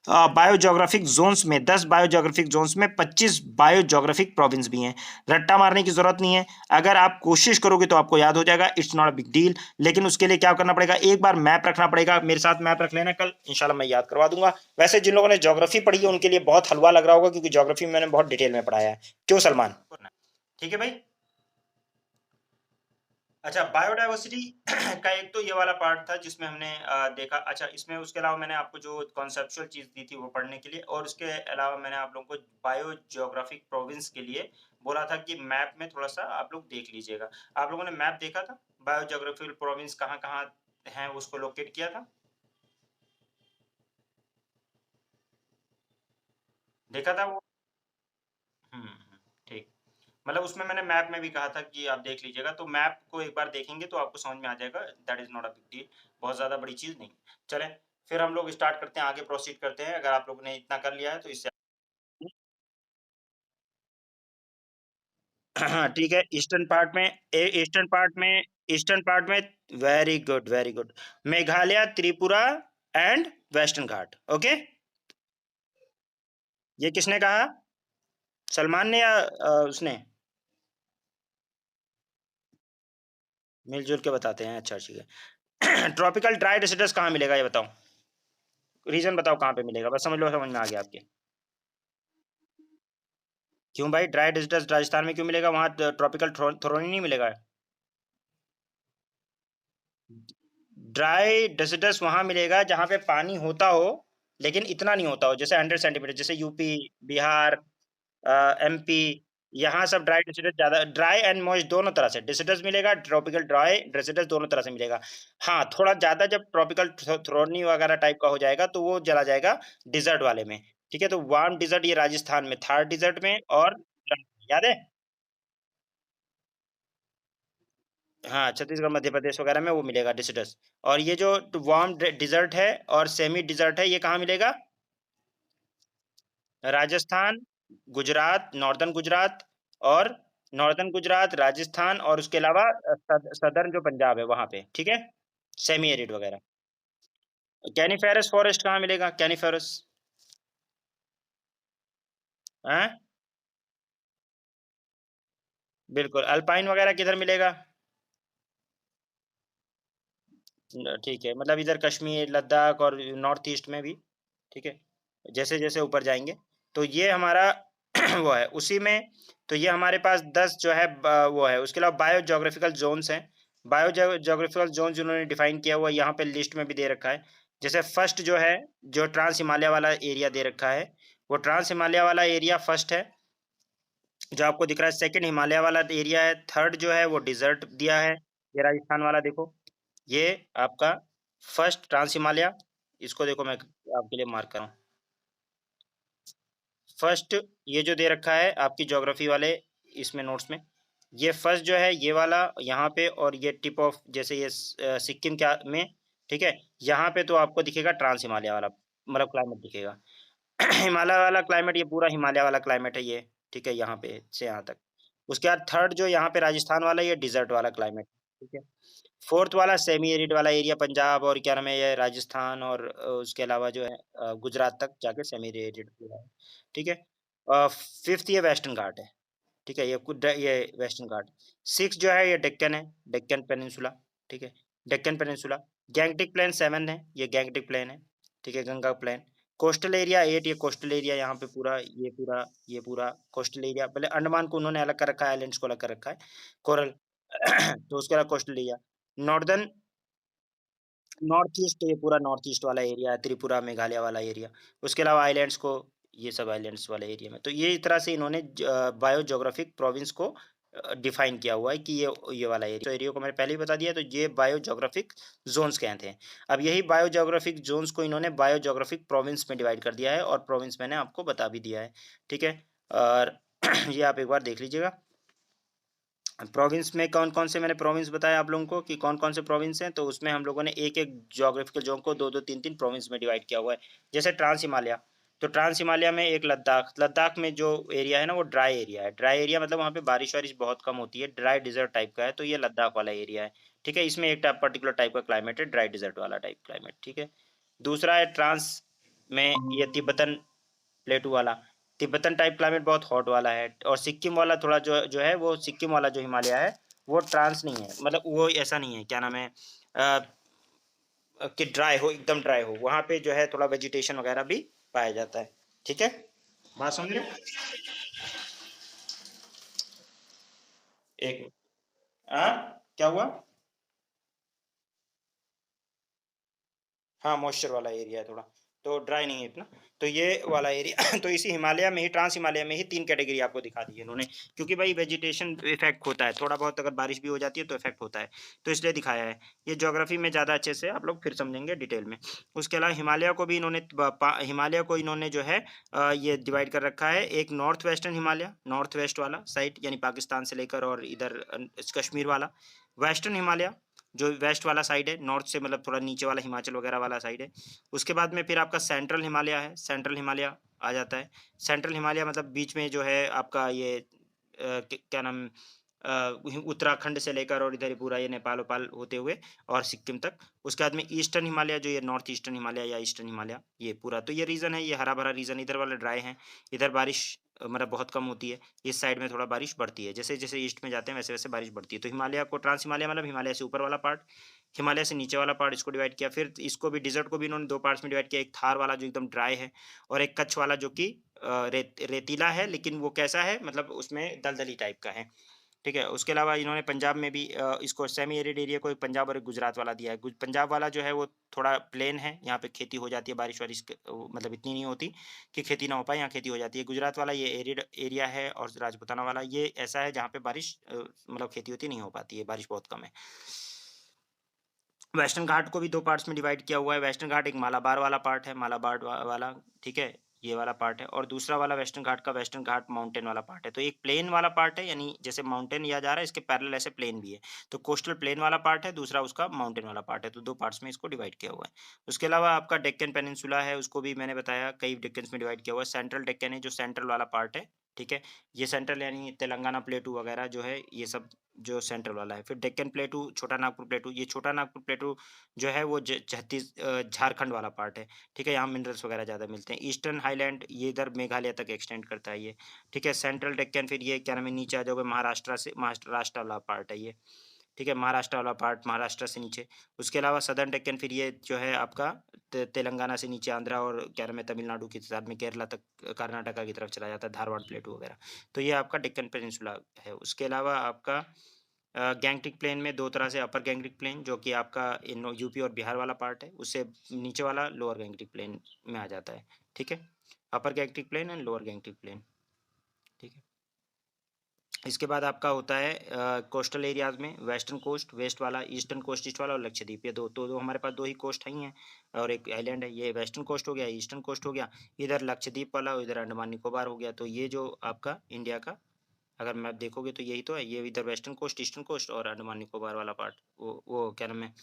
बायोजोग्राफिक जोन्स में 10 बायोजोग्राफिक जोन्स में 25 बायोजोग्राफिक प्रोविंस भी हैं। रट्टा मारने की जरूरत नहीं है, अगर आप कोशिश करोगे तो आपको याद हो जाएगा, it's not a big deal. लेकिन उसके लिए क्या करना पड़ेगा, एक बार मैप रखना पड़ेगा। मेरे साथ मैप रख लेना, कल इंशाल्लाह मैं याद करवा दूंगा। वैसे जिन लोगों ने ज्योग्राफी पढ़ी है उनके लिए बहुत हलवा लग रहा होगा, क्योंकि ज्योग्राफी में मैंने बहुत डिटेल में पढ़ाया है। क्यों सलमान? ठीक है भाई। अच्छा, बायोडाइवर्सिटी का एक तो ये वाला पार्ट था जिसमें हमने देखा। अच्छा, इसमें उसके अलावा मैंने आपको जो कॉन्सेप्चुअल चीज दी थी वो पढ़ने के लिए, और उसके अलावा मैंने आप लोगों को बायो जियोग्राफिक प्रोविंस के लिए बोला था कि मैप में थोड़ा सा आप लोग देख लीजिएगा। आप लोगों ने मैप देखा था, बायो जियोग्राफिकल प्रोविंस कहाँ कहाँ है उसको लोकेट किया था, देखा था वो? ठीक। मतलब उसमें मैंने मैप में भी कहा था कि आप देख लीजिएगा, तो मैप को एक बार देखेंगे तो आपको समझ में आ जाएगा, that is not a big deal, बहुत ज़्यादा बड़ी चीज़ नहीं। चलें, फिर हम लोग स्टार्ट करते हैं, आगे प्रोसीड करते हैं। अगर आप लोगों ने इतना कर लिया है तो इससे हाँ ठीक है। ईस्टर्न पार्ट में very good, very good. Meghalaya, Tripura and western Ghat. Okay, ये किसने कहा, सलमान ने या उसने? मिलजुल के बताते हैं, अच्छा ठीक है। ट्रॉपिकल ड्राई डेसिडस कहाँ मिलेगा ये बताओ, रीजन बताओ कहाँ पे मिलेगा, बस समझ लो, समझ में आ गया आपके। क्यों भाई, ड्राई डेजर्ट राजस्थान में क्यों मिलेगा, वहाँ ट्रॉपिकल थ्रोनी नहीं मिलेगा? ड्राई डेजर्ट वहाँ मिलेगा जहाँ पे पानी होता हो, लेकिन इतना नहीं होता हो, जैसे 100 सेंटीमीटर, जैसे यूपी, बिहार, एमपी, यहाँ सब ड्राई डेजर्ट ज्यादा, ड्राई एंड मॉइस्ट दोनों तरह से डेजर्ट मिलेगा, ट्रॉपिकल ड्राई डेजर्ट दोनों तरह से मिलेगा। हाँ, थोड़ा ज्यादा जब ट्रॉपिकल थ्रोनी वगैरह टाइप का हो जाएगा तो वो चला जाएगा डिजर्ट वाले में। ठीक है, तो वार्म डिजर्ट ये राजस्थान में, थार डिजर्ट में, और याद है? हाँ, छत्तीसगढ़, मध्य प्रदेश वगैरह में वो मिलेगा डिसिडस। और ये जो वार्म डिजर्ट है और सेमी डिजर्ट है, ये कहाँ मिलेगा? राजस्थान, गुजरात, नॉर्दर्न गुजरात, और नॉर्दर्न गुजरात, राजस्थान, और उसके अलावा सदर्न जो पंजाब है वहां पे, ठीक है, सेमी एरिड वगैरह। कैनिफेरस फॉरेस्ट कहाँ मिलेगा, कैनिफेरस? हैं? बिल्कुल। अल्पाइन वगैरह किधर मिलेगा? ठीक है, मतलब इधर कश्मीर, लद्दाख और नॉर्थ ईस्ट में भी, ठीक है, जैसे जैसे ऊपर जाएंगे। तो ये हमारा वो है उसी में। तो ये हमारे पास 10 जो है वो है। उसके अलावा बायो जोग्राफिकल जोन्स हैं। बायो जोग्राफिकल जोन जिन्होंने डिफाइन किया हुआ यहाँ पे लिस्ट में भी दे रखा है। जैसे फर्स्ट जो है, जो ट्रांस हिमालय वाला एरिया दे रखा है, वो ट्रांस हिमालय वाला एरिया फर्स्ट है, जो आपको दिख रहा है। सेकंड हिमालय वाला एरिया है। थर्ड जो है वो डिजर्ट दिया है, ये राजस्थान वाला देखो, ये आपका फर्स्ट ट्रांस हिमालय। इसको देखो, मैं आपके लिए मार्क कर रहा हूँ। फर्स्ट ये जो दे रखा है आपकी ज्योग्राफी वाले इसमें नोट्स में, ये फर्स्ट जो है ये वाला यहाँ पे, और ये टिप ऑफ, जैसे ये सिक्किम क्या में, ठीक है, यहाँ पे तो आपको दिखेगा ट्रांस हिमालय वाला, मतलब क्लाइमेट दिखेगा। हिमालय वाला क्लाइमेट, ये पूरा हिमालय वाला क्लाइमेट है ये, ठीक है, यहाँ पे से यहाँ तक। उसके बाद थर्ड जो यहाँ पे राजस्थान वाला, ये डिजर्ट वाला क्लाइमेट, ठीक है। फोर्थ वाला सेमी एरिड वाला एरिया, पंजाब और क्या नाम है ये, राजस्थान, और उसके अलावा जो है गुजरात तक जाके सेमी एरिड पूरा है, ठीक है। फिफ्थ ये वेस्टर्न घाट है, ठीक है, ये वेस्टर्न घाट। सिक्स जो है ये डेक्कन है, डेक्कन पेनिनसुला, ठीक है, Deccan peninsula. Gangetic plain seven है, ये गैंगटिक प्लेन है, ठीक है, Ganga plain. Coastal area eight, ये कोस्टल एरिया यहाँ पे पूरा, ये पूरा कोस्टल एरिया। पहले अंडमान को उन्होंने अलग कर रखा है, आइलैंड्स को अलग कर रखा है, कोरल। तो उसके अलावा coastal area. Northern north east, ये पूरा नॉर्थ ईस्ट वाला एरिया है, त्रिपुरा, मेघालय वाला एरिया। उसके अलावा आइलैंड्स को, ये सब आइलैंड्स वाले एरिया में। तो ये इस तरह से इन्होंने बायो ज्योग्राफिक प्रोविंस को डिफाइन किया हुआ है कि ये वाला एरिया, तो एरिया को मैंने पहले ही बता दिया, तो ये बायो ज्योग्राफिक जोन्स कहते हैं। अब यही बायो ज्योग्राफिक जोन्स को इन्होंने बायो ज्योग्राफिक प्रोविंस में डिवाइड कर दिया है, और प्रोविंस मैंने आपको बता भी दिया है, ठीक है। और ये आप एक बार देख लीजिएगा। प्रोविंस में कौन कौन से मैंने प्रोविंस बताया आप लोगों को कि कौन कौन से प्रोविंस हैं, तो उसमें हम लोगों ने एक एक ज्योग्राफिकल जोन को दो दो तीन तीन प्रोविंस में डिवाइड किया हुआ है। जैसे ट्रांस हिमालय, तो ट्रांस हिमालय में एक लद्दाख, लद्दाख में जो एरिया है ना वो ड्राई एरिया है। ड्राई एरिया मतलब वहाँ पे बारिश वारिश बहुत कम होती है, ड्राई डिजर्ट टाइप का है, तो ये लद्दाख वाला एरिया है, ठीक है। इसमें एक पर्टिकुलर टाइप का क्लाइमेट है, ड्राई डिजर्ट वाला टाइप क्लाइमेट, ठीक है। दूसरा है ट्रांस में ये तिब्बतन प्लेटू वाला, तिब्बतन टाइप क्लाइमेट बहुत हॉट वाला है। और सिक्किम वाला थोड़ा जो जो है वो सिक्किम वाला जो हिमालय है वो ट्रांस नहीं है, मतलब वो ऐसा नहीं है, क्या नाम है, कि ड्राई हो, एकदम ड्राई हो, वहाँ पे जो है थोड़ा वेजिटेशन वगैरह भी पाया जाता है, ठीक है। बात समझ रहे हो? एक, हाँ, क्या हुआ? हाँ, मॉइस्चर वाला एरिया है थोड़ा, तो ड्राई नहीं है इतना। तो ये वाला एरिया तो इसी हिमालय में ही, ट्रांस हिमालय में ही 3 कैटेगरी आपको दिखा दी है इन्होंने, क्योंकि भाई वेजिटेशन इफेक्ट होता है, थोड़ा बहुत अगर बारिश भी हो जाती है तो इफेक्ट होता है, तो इसलिए दिखाया है। ये ज्योग्राफी में ज़्यादा अच्छे से आप लोग फिर समझेंगे डिटेल में। उसके अलावा हिमालय को भी इन्होंने हिमालय को इन्होंने जो है ये डिवाइड कर रखा है, एक north western Himalaya, north west वाला साइड यानी पाकिस्तान से लेकर और इधर कश्मीर वाला, वेस्टर्न हिमालय जो वेस्ट वाला साइड है, नॉर्थ से मतलब थोड़ा नीचे वाला हिमाचल वगैरह वाला साइड है। उसके बाद में फिर आपका सेंट्रल हिमालय है, सेंट्रल हिमालय आ जाता है। सेंट्रल हिमालय मतलब बीच में जो है आपका ये क्या नाम, उत्तराखंड से लेकर और इधर ही पूरा ये नेपाल वपाल होते हुए और सिक्किम तक। उसके बाद में ईस्टर्न हिमालय जो ये नॉर्थ ईस्टर्न हिमालय या ईस्टर्न हिमालय, ये पूरा तो ये रीजन है, ये हरा भरा रीजन, इधर वाला ड्राई है, इधर बारिश मतलब बहुत कम होती है, इस साइड में थोड़ा बारिश बढ़ती है, जैसे जैसे ईस्ट में जाते हैं वैसे वैसे बारिश बढ़ती है। तो हिमालय को ट्रांस हिमालय मतलब हिमालय से ऊपर वाला पार्ट, हिमालय से नीचे वाला पार्ट, इसको डिवाइड किया। फिर इसको भी डिजर्ट को भी इन्होंने दो पार्ट्स में डिवाइड किया, एक थार वाला जो एकदम ड्राई है, और एक कच्छ वाला जो कि रेतीला है, लेकिन वो कैसा है मतलब उसमें दलदली टाइप का है, ठीक है। उसके अलावा इन्होंने पंजाब में भी इसको सेमी एरिड एरिया को एक पंजाब और एक गुजरात वाला दिया है। पंजाब वाला जो है वो थोड़ा प्लेन है, यहाँ पे खेती हो जाती है, बारिश वारिश मतलब इतनी नहीं होती कि खेती ना हो पाए, यहाँ खेती हो जाती है। गुजरात वाला ये एरिड एरिया है, और राजपूताना वाला ये ऐसा है जहाँ पे बारिश मतलब खेती होती नहीं हो पाती है, बारिश बहुत कम है। वेस्टर्न घाट को भी दो पार्ट्स में डिवाइड किया हुआ है। वेस्टर्न घाट एक मालाबार वाला पार्ट है, मालाबार वाला, ठीक है, ये वाला पार्ट है। और दूसरा वाला वेस्टर्न घाट का वेस्टर्न घाट माउंटेन वाला पार्ट है। तो एक प्लेन वाला पार्ट है, यानी जैसे माउंटेन लिया जा रहा है इसके पैरेलल ऐसे प्लेन भी है, तो कोस्टल प्लेन वाला पार्ट है, दूसरा उसका माउंटेन वाला पार्ट है, तो दो पार्ट्स में इसको डिवाइड किया हुआ है। उसके अलावा आपका डेक्कन पेनिनसुला है, उसको भी मैंने बताया कई डेक्कन में डिवाइड किया हुआ है। सेंट्रल डेक्कन है जो सेंट्रल वाला पार्ट है, ठीक है, ये सेंट्रल यानी तेलंगाना प्लेटू वगैरह जो है ये सब जो सेंट्रल वाला है। फिर डेक्कन प्लेटू, छोटा नागपुर प्लेटू, ये छोटा नागपुर प्लेटू जो है वो झारखंड वाला पार्ट है, ठीक है, यहाँ मिनरल्स वगैरह ज़्यादा मिलते हैं। ईस्टर्न हाईलैंड ये इधर मेघालय तक एक्सटेंड करता है ये, ठीक है। सेंट्रल डेक्कन फिर ये क्या नाम है, नीचे आ जाओगे महाराष्ट्र से, महाराष्ट्र वाला पार्ट है ये, ठीक है, महाराष्ट्र वाला पार्ट, महाराष्ट्र से नीचे। उसके अलावा सदर्न डेक्कन फिर ये जो है आपका तेलंगाना से नीचे आंध्रा और क्या नाम है तमिलनाडु के साथ में केरला तक, कर्नाटका की तरफ चला जाता है, धारवाड़ प्लेटू वगैरह। तो ये आपका डेक्कन पेनिनसुला है। उसके अलावा आपका गैंगटिक प्लेन में दो तरह से, अपर गैंगटिक प्लेन जो कि आपका इन यूपी और बिहार वाला पार्ट है, उससे नीचे वाला लोअर गैंगटिक प्लेन में आ जाता है, ठीक है। Upper Gangetic plain and lower Gangetic plain, ठीक है। इसके बाद आपका होता है कोस्टल एरियाज में वेस्टर्न कोस्ट वेस्ट वाला, ईस्टर्न कोस्ट ईस्ट वाला, और लक्षद्वीप, ये दो हमारे पास दो ही कोस्ट ही हैं और एक आइलैंड है। ये वेस्टर्न कोस्ट हो गया, ईस्टर्न कोस्ट हो गया, इधर लक्षद्वीप वाला, इधर अंडमान निकोबार हो गया। तो ये जो आपका इंडिया का अगर मैप देखोगे तो यही तो है, ये इधर वेस्टर्न कोस्ट, ईस्टर्न कोस्ट और अंडमान निकोबार वाला पार्ट, वो क्या नाम है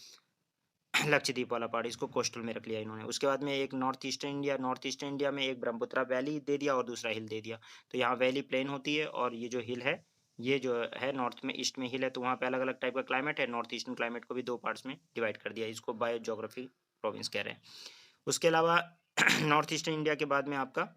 लक्षद्वीप वाला पार्ट, इसको कोस्टल में रख लिया इन्होंने। उसके बाद में एक north eastern India, north eastern India में एक ब्रह्मपुत्रा वैली दे दिया और दूसरा हिल दे दिया। तो यहाँ वैली प्लेन होती है और ये जो हिल है, ये जो है नॉर्थ में, ईस्ट में हिल है, तो वहाँ पे अलग अलग टाइप का क्लाइमेट है। नॉर्थ ईस्टर्न क्लाइमेट को भी दो पार्ट्स में डिवाइड कर दिया, इसको बायो जोग्राफी प्रोविंस कह रहे हैं। उसके अलावा नॉर्थ ईस्टर्न इंडिया के बाद में आपका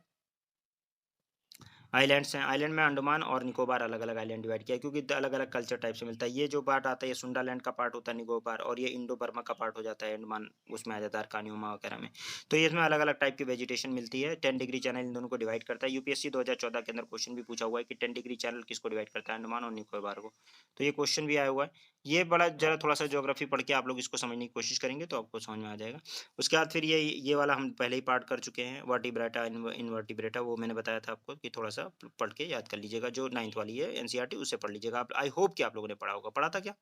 आइलैंड्स हैं। आइलैंड में अंडमान और निकोबार अलग अलग आइलैंड डिवाइड किया है, क्योंकि अलग अलग कल्चर टाइप से मिलता है। ये जो पार्ट आता है ये सुंडालैंड का पार्ट होता है निकोबार, और ये इंडो बर्मा का पार्ट हो जाता है अंडमान, उसमें आ जाता है अर्कानियोमा वगैरह में। तो ये इसमें अलग अलग टाइप की वेजिटेशन मिलती है। 10 डिग्री चैनल इन दोनों को डिवाइड करता है। यूपीएससी 2014 के अंदर क्वेश्चन भी पूछा हुआ है कि 10 डिग्री चैनल किसको डिवाइड करता है, अंडमान और निकोबार को। तो ये क्वेश्चन भी आया हुआ है ये बड़ा ज़रा थोड़ा-सा ज्योग्राफी पढ़ के आप लोग इसको समझने की कोशिश करेंगे तो आपको समझ में आ जाएगा। उसके बाद फिर ये वाला हम पहले ही पार्ट कर चुके हैं, वर्टिब्रेटा, इनवर्टिब्रेटा, वो मैंने बताया था आपको कि थोड़ा-सा पढ़ के याद कर लीजिएगा, जो 9th वाली है एनसीईआरटी उससे पढ़ लीजिएगा आप। आई होप कि आप लोगों ने पढ़ा होगा। पढ़ा था क्या?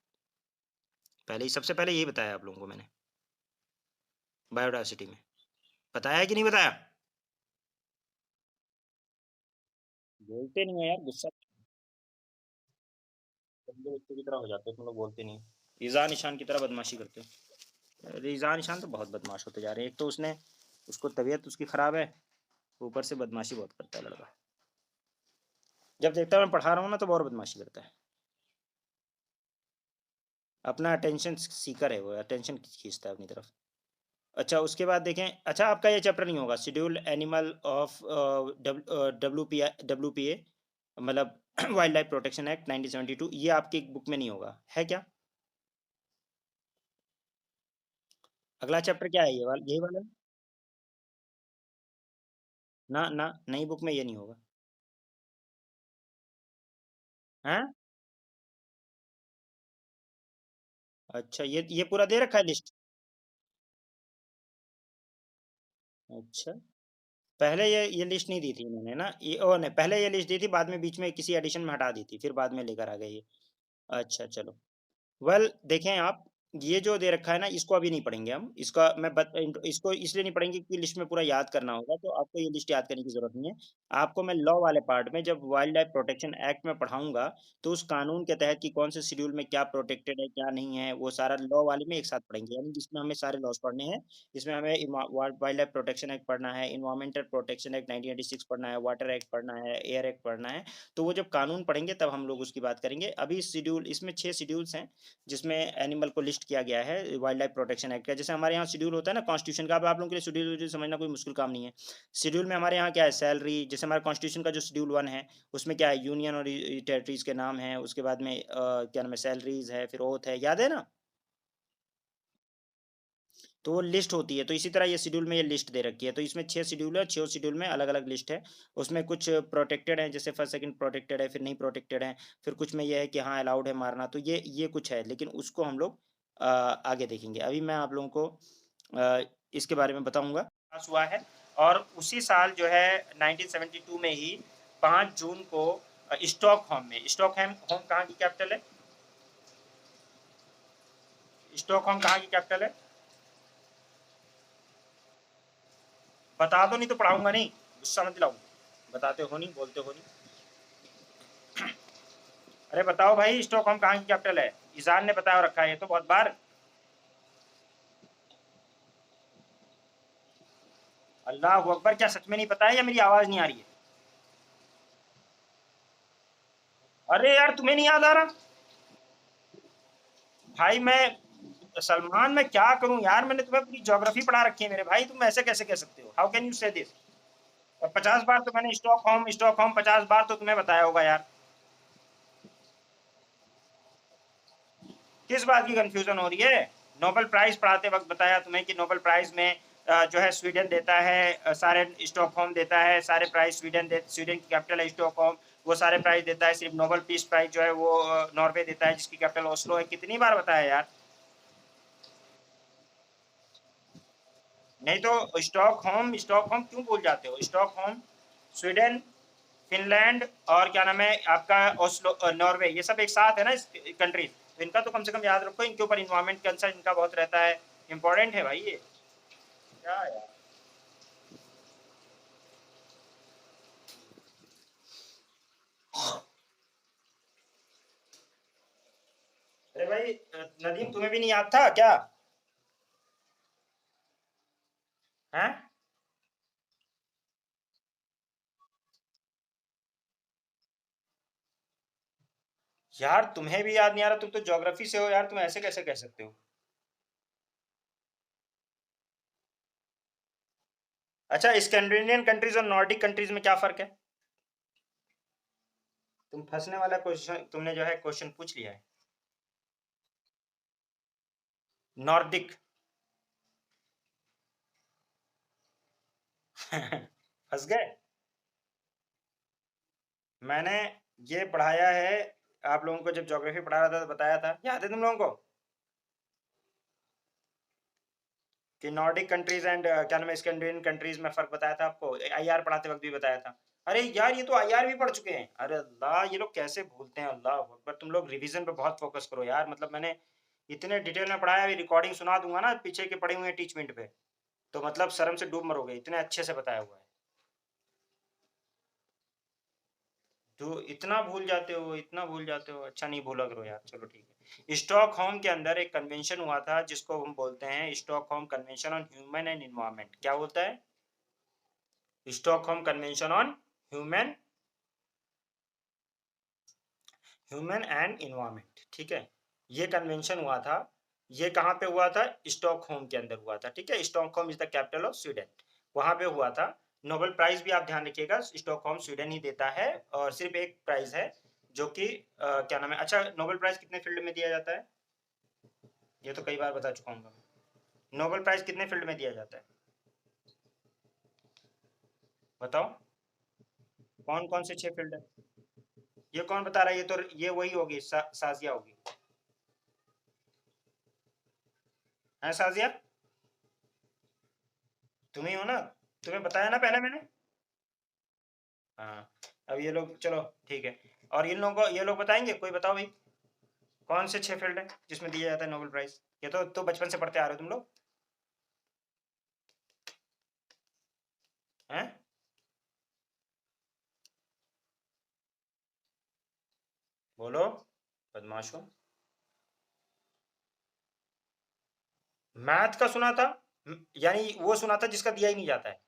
पहले ही सबसे पहले यही बताया आप लोगों को मैंने, बायोडायवर्सिटी में। बताया है कि नहीं बताया? बोलते नहीं हो यार, गुस्सा गंदे बच्चों की तरह हो जाते हो तुम लोग, बोलते नहीं हो। ईज़ान ईशान की तरह बदमाशी करते हो। अरे ईज़ान ईशान तो बहुत बदमाश होते जा रहे हैं। एक तो उसको तबीयत उसकी खराब है, ऊपर से बदमाशी बहुत करता है लड़का। जब देखता है मैं पढ़ा रहा हूँ ना तो और बदमाशी करता है। अपना अटेंशन सीकर है वो, अटेंशन खींचता है अपनी तरफ। अच्छा उसके बाद देखें, अच्छा आपका ये चैप्टर नहीं होगा, शेड्यूल्ड एनिमल ऑफ डब्ल्यूपीए, मतलब वाइल्ड लाइफ प्रोटेक्शन एक्ट 1972, ये आपकी बुक में नहीं होगा, है क्या? अगला चैप्टर क्या है, ये वाला, यही वाला है? ना ना, नई बुक में ये नहीं होगा। हैं? अच्छा, ये पूरा दे रखा है लिस्ट? अच्छा, पहले ये लिस्ट नहीं दी थी इन्होंने ना, ये ओ नहीं, पहले ये लिस्ट दी थी, बाद में बीच में किसी एडिशन में हटा दी थी, फिर बाद में लेकर आ गए ये। अच्छा चलो। वेल देखें आप, ये जो दे रखा है ना, इसको अभी नहीं पढ़ेंगे हम। इसका मैं इसको इसलिए नहीं पढ़ेंगे कि लिस्ट में पूरा याद करना होगा, तो आपको ये लिस्ट याद करने की ज़रूरत नहीं है। आपको मैं लॉ वाले पार्ट में जब वाइल्ड लाइफ प्रोटेक्शन एक्ट में पढ़ाऊँगा, तो उस कानून के तहत कि कौन से शेड्यूल में क्या प्रोटेक्टेड है, क्या नहीं है, वो सारा लॉ वाले में एक साथ पढ़ेंगे। यानी जिसमें हमें सारे लॉज़ पढ़ने हैं। इसमें हमें वाइल्ड लाइफ प्रोटेक्शन एक्ट पढ़ना है, एनवायरमेंटल प्रोटेक्शन एक्ट 1986 पढ़ना है, वाटर एक्ट पढ़ना है, एयर एक्ट पढ़ना है। तो वो जब कानून पढ़ेंगे तब हम लोग उसकी बात करेंगे। अभी शेड्यूल, इसमें 6 शेड्यूल्स हैं। जिसमें एनिमल को लिस्ट किया गया है वाइल्ड लाइफ प्रोटेक्शन एक्ट का। जैसे हमारे यहाँ शेड्यूल होता है ना कॉन्स्टिट्यूशन का, अब आप लोगों के लिए शेड्यूल समझना कोई मुश्किल काम नहीं है। शेड्यूल में हमारे यहाँ क्या है, सैलरी, जैसे हमारे कॉन्स्टिट्यूशन का जो शेड्यूल 1 है, उसमें क्या है, यूनियन और टेरिटरीज के नाम है, उसके बाद में क्या नाम है, सैलरीज है, फिर ओथ है, याद है ना? तो वो लिस्ट होती है, तो इसी तरह ये शेड्यूल में ये लिस्ट दे रखी है। तो इसमें 6 शेड्यूल है, 6 शेड्यूल में अलग-अलग लिस्ट है। उसमें कुछ प्रोटेक्टेड है, जैसे फर्स्ट सेकंड प्रोटेक्टेड है, फिर नहीं प्रोटेक्टेड है। फिर कुछ में ये है कि हाँ अलाउड है मारना, तो ये कुछ है, लेकिन उसको हम लोग आगे देखेंगे। अभी मैं आप लोगों को अ, इसके बारे में बताऊँगा। पास हुआ है, और उसी साल जो है 1972 में ही 5 जून को स्टॉकहोम में, स्टॉकहोम होम कहाँ की कैपिटल है? स्टॉकहोम कहाँ की कैपिटल है? बता दो, नहीं तो पढ़ाऊँगा नहीं, गुस्सा मत दिलाओ। बताते हो नहीं, बोलते हो नहीं। अरे बताओ भाई, स्टॉकहोम कहाँ की कैपिटल है? ईजान ने बताया रखा है ये तो बहुत बार। अल्लाह अकबर, क्या सच में नहीं पता है या मेरी आवाज नहीं आ रही है? अरे यार तुम्हें नहीं याद आ रहा? भाई मैं सलमान, मैं क्या करूं यार, मैंने तुम्हें पूरी ज्योग्राफी पढ़ा रखी है मेरे भाई, तुम ऐसे कैसे कह सकते हो? हाउ कैन यू से दिस? और 50 बार तो मैंने स्टॉकहोम स्टॉकहोम 50 बार तो तुम्हें बताया होगा यार। किस बात की कंफ्यूजन हो रही है? नोबेल प्राइज पढ़ाते वक्त बताया तुम्हें कि नोबेल प्राइज में जो है स्वीडन देता है, सारे स्टॉकहोम देता है, सारे प्राइज स्वीडन की कैपिटल है स्टॉकहोम, वो सारे प्राइज देता है। सिर्फ नोबेल पीस प्राइज जो है वो नॉर्वे देता है, जिसकी कैपिटल ओस्लो है। कितनी बार बताया यार? नहीं तो स्टॉकहोम स्टॉकहोम क्यों भूल जाते हो? स्टॉकहोम, स्वीडन, फिनलैंड, और क्या नाम है आपका, ओस्लो, नॉर्वे, ये सब एक साथ है ना कंट्रीज, तो इनका तो कम से कम याद रखो। इनके ऊपर इन्वायरमेंट कंसर्न इनका बहुत रहता है, इंपॉर्टेंट है भाई ये। क्या यार? अरे भाई नदीम, तुम्हें भी नहीं याद था क्या? हैं? यार तुम्हें भी याद नहीं आ रहा? तुम तो ज्योग्राफी से हो यार, तुम ऐसे कैसे कह सकते हो? अच्छा, स्कैंडिनेवियन कंट्रीज और नॉर्डिक कंट्रीज में क्या फर्क है? तुम फंसने वाला क्वेश्चन तुमने जो है क्वेश्चन पूछ लिया है। नॉर्डिक। फंस गए। मैंने ये पढ़ाया है आप लोगों को जब ज्योग्राफी पढ़ा रहा था तो बताया था, याद है तुम लोगों को, कि नॉर्डिक कंट्रीज एंड क्या नाम है स्कैंडिनेवियन कंट्रीज में फर्क बताया था आपको, आईआर पढ़ाते वक्त भी बताया था। अरे यार ये तो आईआर भी पढ़ चुके हैं, अरे अल्लाह ये लोग कैसे भूलते हैं, अल्लाह अकबर। तुम लोग रिवीजन पे बहुत फोकस करो यार, मतलब मैंने इतने डिटेल में पढ़ाया, अभी रिकॉर्डिंग सुना दूंगा ना पीछे के पड़े हुए हैं टीचमेंट पे, तो मतलब शर्म से डूब मरोगे, इतने अच्छे से बताया हुआ है। तो इतना भूल जाते हो, इतना भूल जाते हो, अच्छा नहीं भूला करो यार, चलो ठीक है। स्टॉकहोम के अंदर एक कन्वेंशन हुआ था जिसको हम बोलते हैं Stockholm convention on human and environment. क्या बोलता है? Stockholm convention on human human and environment, ठीक है। ये कन्वेंशन हुआ था, ये कहाँ पे हुआ था? स्टॉकहोम के अंदर हुआ था, ठीक है। Stockholm is the capital of Sweden, वहां पे हुआ था। नोबेल प्राइज भी आप ध्यान रखिएगा, स्टॉकहोम स्वीडन ही देता है, और सिर्फ एक प्राइज है जो कि क्या नाम है, अच्छा नोबेल प्राइज कितने फील्ड में दिया जाता है? ये तो कई बार बता चुका हूँ। नोबेल प्राइज कितने फील्ड में दिया जाता है, बताओ? कौन कौन से 6 फील्ड है? ये कौन बता रहा है? ये तो ये वही होगी, साजिया होगी, है साजिया? तुम ही हो ना, तुम्हें बताया ना पहले मैंने। हाँ, अब ये लोग चलो ठीक है, और इन लोगों को ये लोग बताएंगे, कोई बताओ भाई, कौन से 6 फील्ड है जिसमें दिया जाता है नोबेल प्राइज? ये तो बचपन से पढ़ते आ रहे हो तुम लोग, हैं? बोलो, बदमाशो। मैथ का सुना था, यानी वो सुना था जिसका दिया ही नहीं जाता है।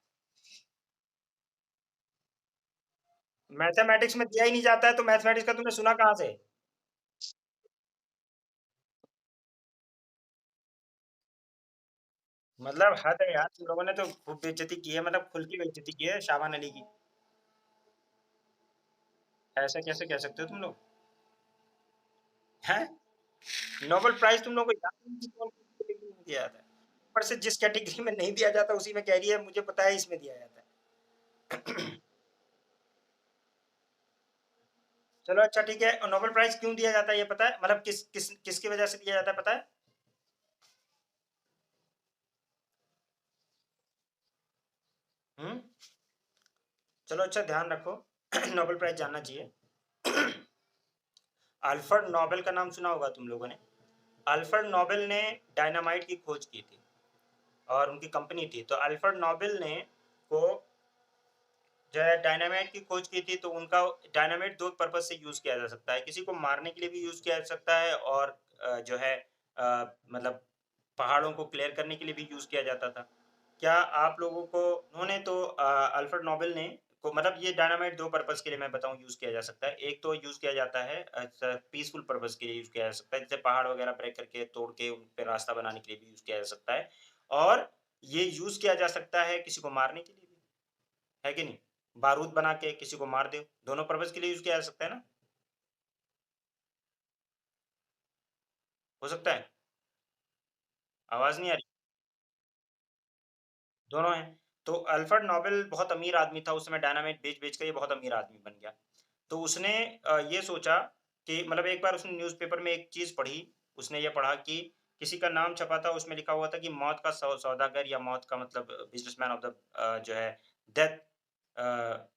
मैथमेटिक्स में दिया ही नहीं जाता है, तो मैथमेटिक्स का तुमने सुना कहाँ से? मतलब हद है यार, तुम लोगों ने तो खूब बेइज्जती की है, मतलब खुल की बेइज्जती की है शाबान अली की। ऐसा कैसे कह सकते हो तुम लोग, हैं? नोबेल प्राइज तुम लोगों को याद नहीं कि कौन सी कैटेगरी में दिया जाता है? ऊपर से जिस कैटेगरी में नहीं दिया जाता उसी में कह रही है मुझे पता है इसमें दिया जाता है। चलो अच्छा ठीक है, और नोबेल प्राइज क्यों दिया जाता है ये पता है? मतलब किस किस किसकी वजह से दिया जाता है पता है? हम्म, चलो अच्छा ध्यान रखो। नोबेल प्राइज जानना चाहिए। अल्फ्रेड नोबेल का नाम सुना होगा तुम लोगों ने। अल्फ्रेड नोबेल ने डायनामाइट की खोज की थी, और उनकी कंपनी थी, तो अल्फ्रेड नोबेल ने को जो है डायनामाइट की खोज की थी, तो उनका डायनामाइट दो पर्पज से यूज किया जा सकता है, किसी को मारने के लिए भी यूज किया जा सकता है, और जो है मतलब पहाड़ों को क्लियर करने के लिए भी यूज किया जाता था। क्या आप लोगों को उन्होंने तो अल्फ्रेड नोबेल ने को मतलब ये डायनामाइट दो पर्पस के लिए मैं बताऊं यूज किया जा सकता है। एक तो यूज किया जाता है पीसफुल पर्पस के लिए यूज किया जा सकता है, जैसे पहाड़ वगैरह ब्रेक करके तोड़ के उन पे रास्ता बनाने के लिए भी यूज किया जा सकता है, और ये यूज किया जा सकता है किसी को मारने के लिए भी, है कि नहीं? बारूद बना के किसी को मार दो, दोनों पर्पज के लिए यूज किया जा सकता है ना, हो सकता है? आवाज नहीं आ रही? दोनों हैं। तो अल्फ्रेड नोबेल बहुत अमीर आदमी था, उस समय डायनामाइट बेच-बेच के ये बहुत अमीर आदमी बन गया। तो उसने ये सोचा कि मतलब एक बार उसने न्यूज़पेपर में एक चीज़ पढ़ी, उसने ये पढ़ा कि किसी का नाम छपा था, उसमें लिखा हुआ था कि मौत का सौदागर, या मौत का मतलब बिज़नेसमैन ऑफ द जो है डेथ अ,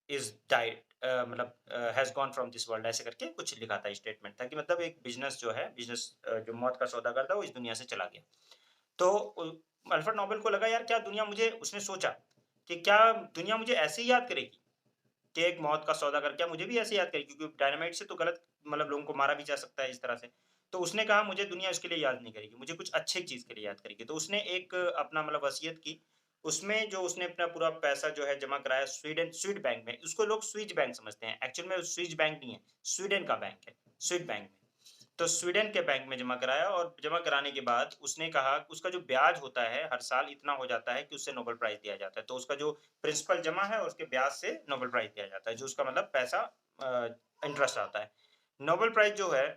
इज़ डाइड, मतलब has gone from this world, ऐसे करके कुछ लिखा था, स्टेटमेंट था कि मतलब एक बिज़नेस जो है, बिज़नेस जो मौत का सौदागर था वो इस दुनिया से चला गया। तो अल्फ्रेड नोबेल को लगा यार क्या दुनिया मुझे, उसने सोचा कि क्या दुनिया मुझे ऐसे ही याद करेगी, कि एक मौत का सौदागर क्या मुझे भी ऐसे याद करेगी, क्योंकि डायनामाइट से तो गलत मतलब लोगों को मारा भी जा सकता है इस तरह से। तो उसने कहा मुझे दुनिया इसके लिए याद नहीं करेगी, मुझे कुछ अच्छी चीज़ के लिए याद करेगी। तो उसने एक अपना मतलब वसीयत की, उसमें जो उसने अपना पूरा पैसा जो है जमा कराया स्वीड बैंक में। उसको लोग स्विस बैंक समझते हैं, एक्चुअल में स्विस बैंक नहीं है, स्वीडन का बैंक है, स्वीड बैंक में। तो स्वीडन के बैंक में जमा कराया, और जमा कराने के बाद उसने कहा उसका जो ब्याज होता है हर साल इतना हो जाता है कि उससे नोबेल प्राइज दिया जाता है। तो उसका जो प्रिंसिपल जमा है और उसके ब्याज से नोबेल प्राइज दिया जाता है, जो उसका मतलब पैसा इंटरेस्ट आता है। नोबेल प्राइज जो है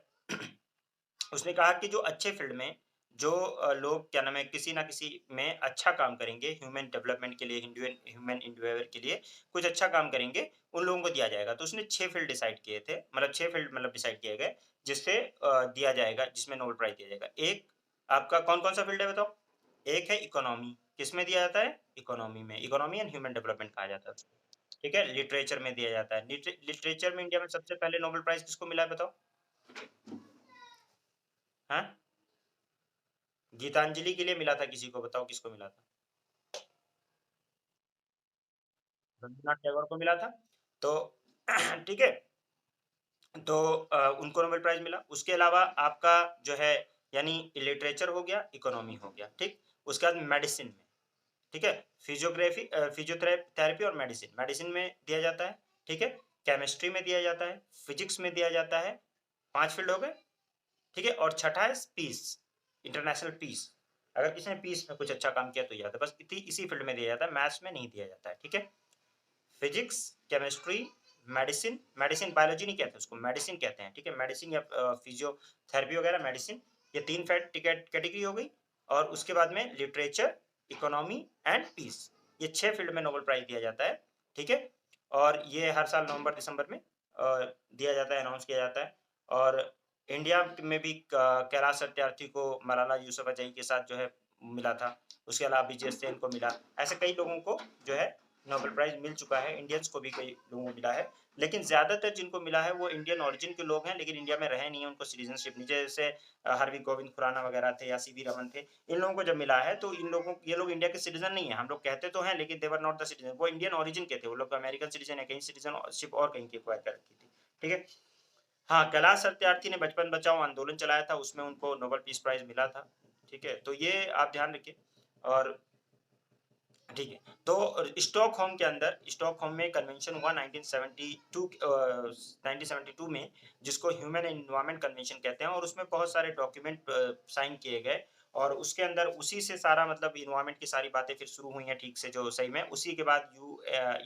उसने कहा कि जो अच्छे फील्ड में जो लोग क्या नाम है किसी ना किसी में अच्छा काम करेंगे, ह्यूमन डेवलपमेंट के लिए, ह्यूमन एंडेवर के लिए कुछ अच्छा काम करेंगे, उन लोगों को दिया जाएगा। तो उसने 6 फील्ड डिसाइड किए थे, मतलब 6 फील्ड मतलब डिसाइड किए गए, जिससे दिया जाएगा, जिसमें नोबेल प्राइज़ दिया जाएगा। एक आपका कौन-कौन सा फील्ड है बताओ? एक है इकोनॉमी, किसमें दिया जाता है? इकोनॉमी में, इकोनॉमी एंड ह्यूमन डेवलपमेंट कहा जाता है उसको, ठीक है? लिटरेचर में दिया जाता है। लिटरेचर में इंडिया में सबसे पहले नोबेल प्राइज़ किसको मिला है बताओ? हाँ? गीतांजलि के लिए मिला था किसी को, बताओ किसको मिला था? रवीन्द्रनाथ टैगोर को मिला था। तो ठीक है, तो उनको नोबेल प्राइज़ मिला। उसके अलावा आपका जो है यानी लिटरेचर हो गया, इकोनॉमी हो गया, ठीक? उसके बाद मेडिसिन में, ठीक है? फिजियोथेरेपी और मेडिसिन, मेडिसिन में दिया जाता है, ठीक है? केमिस्ट्री में दिया जाता है, फिजिक्स में दिया जाता है, 5 फील्ड हो गए, ठीक है? और छठा है पीस, इंटरनेशनल पीस। अगर किसी ने पीस में कुछ अच्छा काम किया तो याद है, बस इसी फील्ड में दिया जाता है, मैथ्स में नहीं दिया जाता है, ठीक है? Physics, chemistry, medicine, medicine biology नहीं कहते उसको, मेडिसिन कहते हैं, ठीक है? मेडिसिन या फिजियोथेरेपी वगैरह मेडिसिन, ये 3 फैट कैटेगरी हो गई। और उसके बाद में लिटरेचर, इकोनॉमी एंड पीस, ये 6 फील्ड में नोबेल प्राइज़ दिया जाता है, ठीक है? और ये हर साल नवंबर-दिसंबर में दिया जाता है, अनाउंस किया जाता है। और इंडिया में भी कैलाश सत्यार्थी को मलाला यूसुफ़ज़ई के साथ जो है मिला था। उसके अलावा विजय सेन को मिला। ऐसे कई लोगों को जो है नोबेल प्राइज़ मिल चुका है, इंडियंस को भी कई लोगों को मिला है। लेकिन ज़्यादातर जिनको मिला है वो इंडियन ओरिजिन के लोग हैं, लेकिन इंडिया में रहे नहीं हैं, उनको सिटीज़नशिप नहीं, जैसे हरवीर गोविंद खुराना वगैरह थे या सीवी रमन थे। इन लोगों को जब मिला है तो ये लोग इंडिया के सिटीज़न नहीं हैं। हम लोग कहते तो हैं लेकिन दे वर नॉट द सिटीज़न, वो इंडियन ओरिजिन के थे। वो लोग अमेरिकन सिटीज़न या कहीं सिटीज़नशिप और कहीं की एक्वायर कर रखी थी। ठीक है? हाँ, कैलाश सत्यार्थी ने बचपन बचाओ आंदोलन चलाया था, उसमें उनको नोबेल पीस प्राइज़ मिला था। ठीक है? तो ये आप ध्यान रखिए। और ठीक है, तो स्टॉकहोम के अंदर, स्टॉकहोम में कन्वेंशन हुआ 1972 में, जिसको ह्यूमन एनवायरनमेंट कन्वेंशन कहते हैं, और उसमें बहुत सारे डॉक्यूमेंट साइन किए गए। और उसके अंदर उसी से सारा मतलब एनवायरनमेंट की सारी बातें फिर शुरू हुई हैं ठीक से, जो सही में उसी के बाद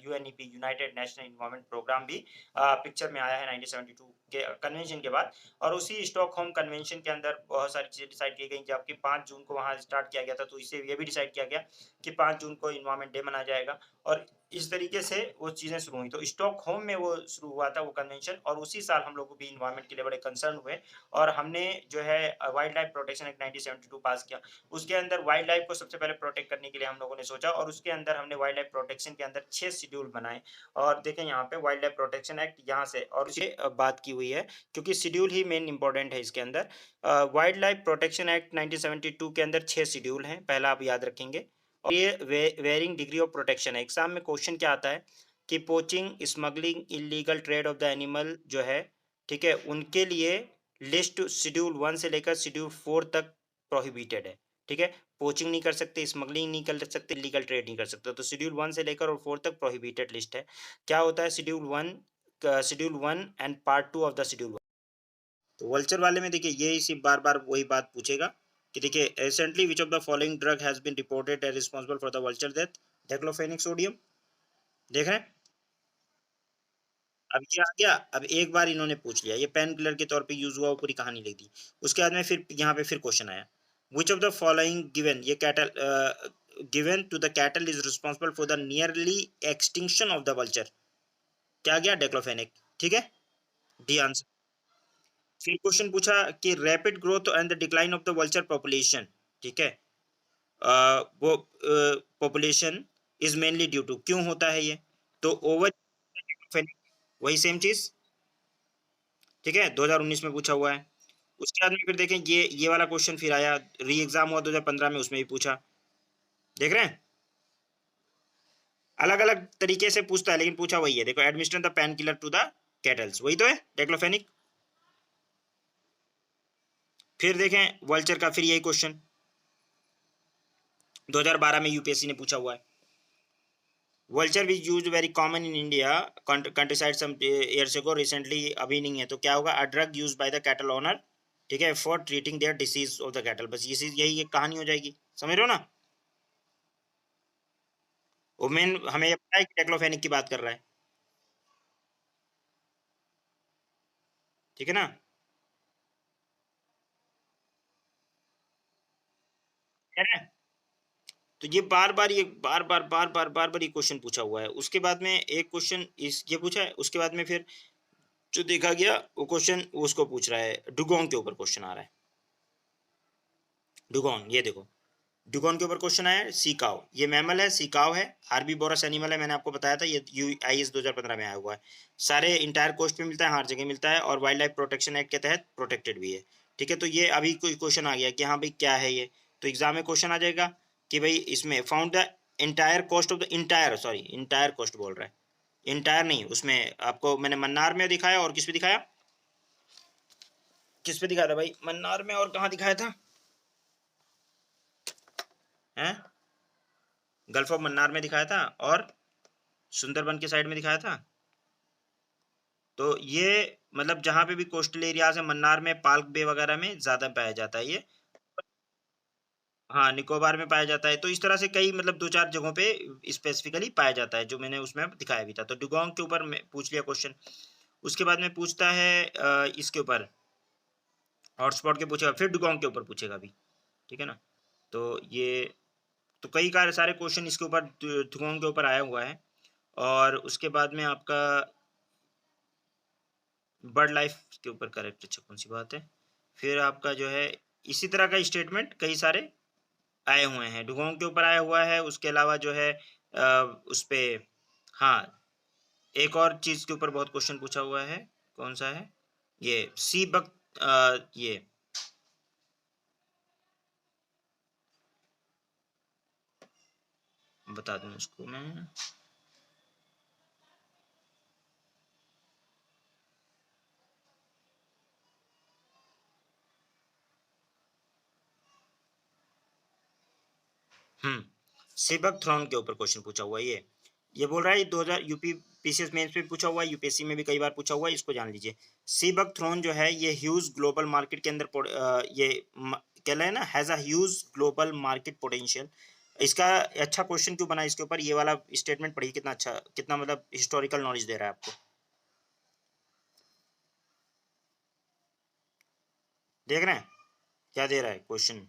UNEP, United National Environment Programme भी पिक्चर में आया है 1972 के कन्वेंशन के बाद। और उसी स्टॉकहोम कन्वेंशन के अंदर बहुत सारी चीजें डिसाइड की गई, जबकि 5 जून को वहां स्टार्ट किया गया था, तो इसे ये भी डिसाइड किया गया कि 5 जून को एनवायरनमेंट डे मनाया जाएगा। और इस तरीके से वो चीज़ें शुरू हुई। तो स्टॉकहोम में वो शुरू हुआ था वो कन्वेंशन, और उसी साल हम लोग भी एनवायरनमेंट के लिए बड़े कंसर्न हुए, और हमने जो है वाइल्ड लाइफ प्रोटेक्शन एक्ट 1972 पास किया। उसके अंदर वाइल्ड लाइफ को सबसे पहले प्रोटेक्ट करने के लिए हम लोगों ने सोचा, और उसके अंदर हमने वाइल्ड लाइफ प्रोटेक्शन के अंदर 6 शेड्यूल बनाए। और देखें यहाँ पे वाइल्ड लाइफ प्रोटेक्शन एक्ट यहाँ से, और ये बात की हुई है क्योंकि शेड्यूल ही मेन इंपॉर्टेंट है इसके अंदर। वाइल्ड लाइफ प्रोटेक्शन एक्ट 1972 के अंदर 6 शेड्यूल हैं, पहला आप याद रखेंगे। और ये वेरिंग डिग्री ऑफ प्रोटेक्शन है। एग्जाम में क्वेश्चन क्या आता है कि poaching, smuggling, illegal trade off the animal जो है, ठीक है, उनके लिए लिस्ट शेड्यूल 1 से लेकर शेड्यूल 4 तक प्रोहिबिटेड है। ठीक है, पोचिंग नहीं कर सकते, स्मगलिंग नहीं कर सकते, लीगल ट्रेड नहीं कर सकते। तो शेड्यूल 1 से लेकर और 4 तक प्रोहिबिटेड लिस्ट है। क्या होता है schedule 1 and part 2 of the schedule. तो वल्चर वाले में देखिए ये इसी बार बार वही बात पूछेगा कि देखिए recently which of the following drug has been reported as responsible for the vulture death? Diclofenac sodium. देख रहे हैं, अब ये आ गया। अब एक बार इन्होंने पूछ लिया, ये पेन किलर के तौर पे यूज हुआ, वो पूरी कहानी लिख दी। उसके बाद में फिर यहाँ पे फिर क्वेश्चन आया, which of the following given, ये cattle given to the cattle is responsible for the nearly extinction of the vulture? क्या गया? डाइक्लोफेनिक। ठीक है, डी आंसर। फिर क्वेश्चन पूछा कि rapid growth and the decline of the vulture population, ठीक है, वो population is mainly due to, क्यों होता है ये? तो ओवर, वही सेम चीज, ठीक है, 2019 में पूछा हुआ है। उसके बाद में फिर देखें ये वाला क्वेश्चन फिर आया, री एग्जाम हुआ 2015 में, उसमें भी पूछा। देख रहे हैं, अलग अलग तरीके से पूछता है लेकिन पूछा वही है। देखो, administer the pain killer to the cattles, वही तो है डेक्लोफेनिक। फिर देखें वल्चर का फिर यही क्वेश्चन 2012 में यूपीएससी ने पूछा हुआ है। वल्चर भी use very common in India countryside some years ago, recently अभी नहीं है। तो क्या होगा? A drug use by the cattle owner, ठीक है, for treating their disease of the cattle. बस यही एक कहानी हो जाएगी, समझ रहे हो ना? वो मेन हमें ये पता है कि टेक्लोफेनिक की बात कर रहा है, ठीक है ना? है ना? तो ये बार-बार ये क्वेश्चन पूछा हुआ है। उसके बाद में एक क्वेश्चन इस ये पूछा है, उसके बाद में फिर जो देखा गया वो क्वेश्चन उसको पूछ रहा है, डुगोंग के ऊपर क्वेश्चन आ रहा है। डुगोंग, ये देखो। डुगोन के ऊपर क्वेश्चन आया है, सिकाओ। ये मैमल है, सिकाओ है, हार्बीवोरस एनिमल है, मैंने आपको बताया था, ये यूआईएस 2015 में आया हुआ है। सारे इंटायर कोस्ट पे मिलता है, हर जगह मिलता है, और वाइल्ड लाइफ प्रोटेक्शन एक्ट के तहत प्रोटेक्टेड भी है। ठीक है, तो ये अभी कोई क्वेश्चन आ गया कि हाँ भाई क्या है ये, तो एग्जाम में क्वेश्चन आ जाएगा कि भाई इसमें found the entire cost of the entire, sorry entire cost बोल रहा है, इंटायर नहीं, उसमें आपको मैंने मन्नार में दिखाया और किस पे दिखाया, किस पे दिखाया था भाई, मन्नार में और कहाँ दिखाया था, हैं, गल्फ ऑफ मन्नार में दिखाया था और सुंदरबन के साइड में दिखाया था। तो ये मतलब जहाँ पे भी कोस्टल एरियाज है, मन्नार में, पाल्क बे वगैरह में ज़्यादा पाया जाता है ये। हाँ, निकोबार में पाया जाता है। तो इस तरह से कई मतलब 2-4 जगहों पे स्पेसिफिकली पाया जाता है, जो मैंने उसमें दिखाया भी था। तो डुगोंग के ऊपर में पूछ लिया क्वेश्चन। उसके बाद में पूछता है इसके ऊपर हॉटस्पॉट के पूछेगा, फिर डुगोंग के ऊपर पूछेगा भी। ठीक है ना? तो ये तो कई कार सारे क्वेश्चन इसके ऊपर डुगोंग के ऊपर आया हुआ है। और उसके बाद में आपका बर्ड लाइफ के ऊपर करेक्ट, अच्छा कौन सी बात है, फिर आपका जो है इसी तरह का स्टेटमेंट कई सारे आए हुए हैं, डुगोंग के ऊपर आया हुआ है। उसके अलावा जो है उस पे, हाँ, एक और चीज़ के ऊपर बहुत क्वेश्चन पूछा हुआ है, कौन सा है, ये सी बक, ये बता दूं उसको मैं, सिबक थ्रॉन के ऊपर क्वेश्चन पूछा हुआ है ये बोल रहा है 2000 यूपी पीसीएस मेंस में पूछा हुआ है, यूपीएससी में भी कई बार पूछा हुआ है, इसको जान लीजिए। सीबक थ्रोन जो है ये ह्यूज ग्लोबल मार्केट के अंदर ये कह रहे हैं ना, has a huge global market potential. इसका अच्छा क्वेश्चन क्यों बना इसके ऊपर, ये वाला स्टेटमेंट पढ़िए कितना अच्छा, कितना मतलब हिस्टोरिकल नॉलेज दे रहा है आपको। देख रहे हैं क्या दे रहा है क्वेश्चन,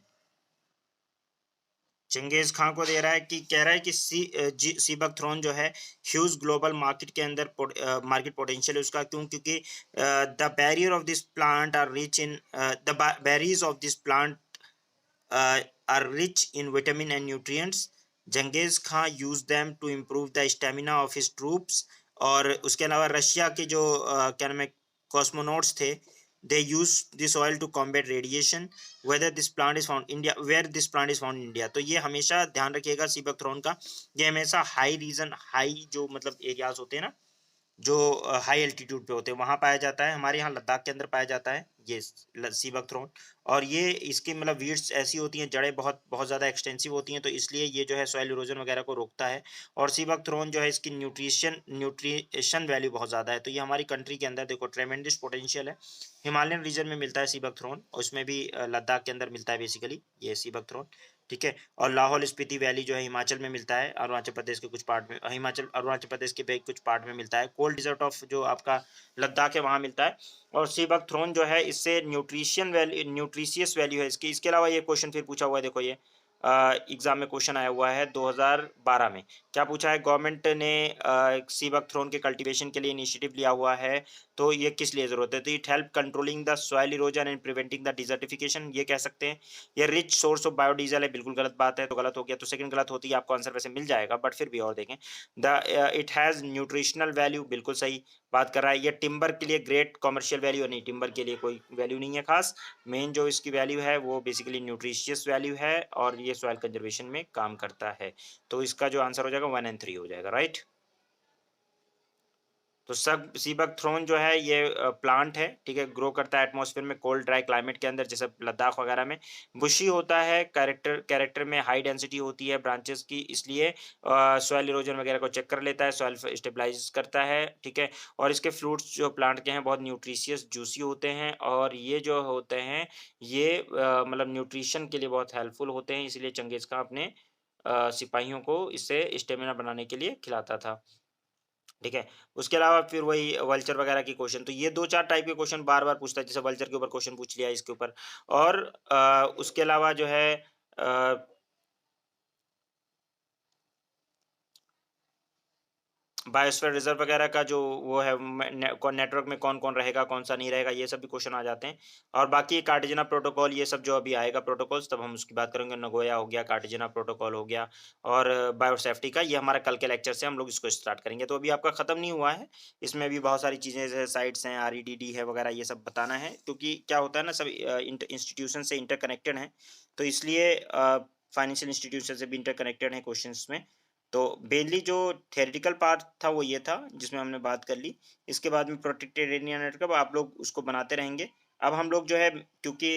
चंगेज खान को दे रहा है कि कह रहा है कि सीबक थ्रोन जो है ह्यूज ग्लोबल मार्केट के अंदर मार्केट पोटेंशियल है उसका, क्यों, क्योंकि the barrier of this plant are rich in the berries of this plant are rich in vitamin and nutrients. Genghis Khan use them to improve the stamina of his troops. और उसके अलावा Russia के जो क्या नाम है cosmonauts थे, they use this oil to combat radiation, whether this plant is found India, where this plant is found in India। तो ये हमेशा ध्यान रखिएगा सीबक थ्रोन का, ये हमेशा हाई रीजन, हाई जो मतलब एरियाज होते हैं ना, जो हाई एल्टीट्यूड पे होते हैं वहां पाया जाता है। हमारे यहाँ लद्दाख के अंदर पाया जाता है ये सीबक थ्रोन। और ये इसकी मतलब वीड्स ऐसी होती हैं, जड़ें बहुत बहुत ज़्यादा एक्सटेंसिव होती हैं, तो इसलिए ये जो है सॉइल इरोजन वगैरह को रोकता है। और सीबक थ्रोन जो है इसकी न्यूट्रिशन वैल्यू बहुत ज़्यादा है, तो ये हमारी कंट्री के अंदर देखो ट्रेमेंडस पोटेंशियल है। हिमालयन रीजन में मिलता है सीबक थ्रोन, और उसमें भी लद्दाख के अंदर मिलता है बेसिकली ये सीबक थ्रोन। ठीक है, और लाहौल स्पीति वैली जो है हिमाचल में मिलता है, अरुणाचल प्रदेश के कुछ पार्ट में, हिमाचल अरुणाचल प्रदेश के भी कुछ पार्ट में मिलता है। कोल्ड डिजर्ट ऑफ जो आपका लद्दाख है वहाँ मिलता है। और सीबक थ्रोन जो है इससे न्यूट्रिशियन वैल्यू, न्यूट्रिशियस वैल्यू है इसकी। इसके अलावा ये क्वेश्चन फिर पूछा हुआ है, देखो ये एग्जाम में क्वेश्चन आया हुआ है 2012 में। क्या पूछा है, गवर्नमेंट ने सीबक थ्रोन के कल्टीवेशन के लिए इनिशिएटिव लिया हुआ है, तो ये किस लिए जरूरत है, तो it help controlling the soil erosion and preventing the desertification, ये कह सकते हैं। ये रिच सोर्स ऑफ बायोडीजल है, बिल्कुल गलत बात है, तो गलत हो गया, तो सेकंड गलत होती है, आपको आंसर वैसे मिल जाएगा बट फिर भी और देखें। The it has nutritional value, बिल्कुल सही बात कर रहा है। ये टिम्बर के लिए ग्रेट कमर्शियल वैल्यू नहीं, टिम्बर के लिए कोई वैल्यू नहीं है खास। मेन जो इसकी वैल्यू है वो बेसिकली न्यूट्रिशियस वैल्यू है, और ये सॉइल कंजर्वेशन में काम करता है। तो इसका जो आंसर हो जाएगा 1 एंड 3 हो जाएगा, राइट। तो सब सीबक थ्रोन जो है ये प्लांट है, ठीक है, ग्रो करता है एटमॉस्फेयर में कोल्ड ड्राई क्लाइमेट के अंदर, जैसे लद्दाख वगैरह में। बुशी होता है, कैरेक्टर में हाई डेंसिटी होती है ब्रांचेस की, इसलिए सॉइल इरोजन वगैरह को चेक कर लेता है, सॉइल स्टेबलाइज करता है। ठीक है, और इसके फ्रूट्स जो प्लांट के हैं बहुत न्यूट्रिशियस जूसी होते हैं, और ये जो होते हैं ये मतलब न्यूट्रिशन के लिए बहुत हेल्पफुल होते हैं, इसलिए चंगेज खां अपने सिपाहियों को इससे स्टेमिना बनाने के लिए खिलाता था। ठीक है, उसके अलावा फिर वही वल्चर वगैरह के क्वेश्चन, तो ये 2-4 टाइप के क्वेश्चन बार-बार पूछता है, जैसे वल्चर के ऊपर क्वेश्चन पूछ लिया इसके ऊपर। और उसके अलावा जो है बायोस्फीयर रिजर्व वगैरह का जो वो है नेटवर्क में कौन कौन रहेगा, कौन सा नहीं रहेगा, ये सब भी क्वेश्चन आ जाते हैं। और बाकी कार्टेजिना प्रोटोकॉल, ये सब जो अभी आएगा प्रोटोकॉल्स, तब हम उसकी बात करेंगे। नगोया हो गया, कार्टेजिना प्रोटोकॉल हो गया, और बायोसेफ्टी का, ये हमारा कल के लेक्चर से हम लोग इसको स्टार्ट करेंगे। तो अभी आपका खत्म नहीं हुआ है, इसमें भी बहुत सारी चीजें जैसे साइट्स हैं, REDD है वगैरह, ये सब बताना है, क्योंकि क्या होता है ना, सब इंस्टीट्यूशन से इंटरकनेक्टेड है, तो इसलिए फाइनेंशियल इंस्टीट्यूशन से भी इंटरकनेक्टेड है क्वेश्चंस में। तो मेनली जो थ्योरेटिकल पार्ट था वो ये था जिसमें हमने बात कर ली। इसके बाद में प्रोटेक्टेड एरिया नेटवर्क, अब आप लोग उसको बनाते रहेंगे। अब हम लोग जो है, क्योंकि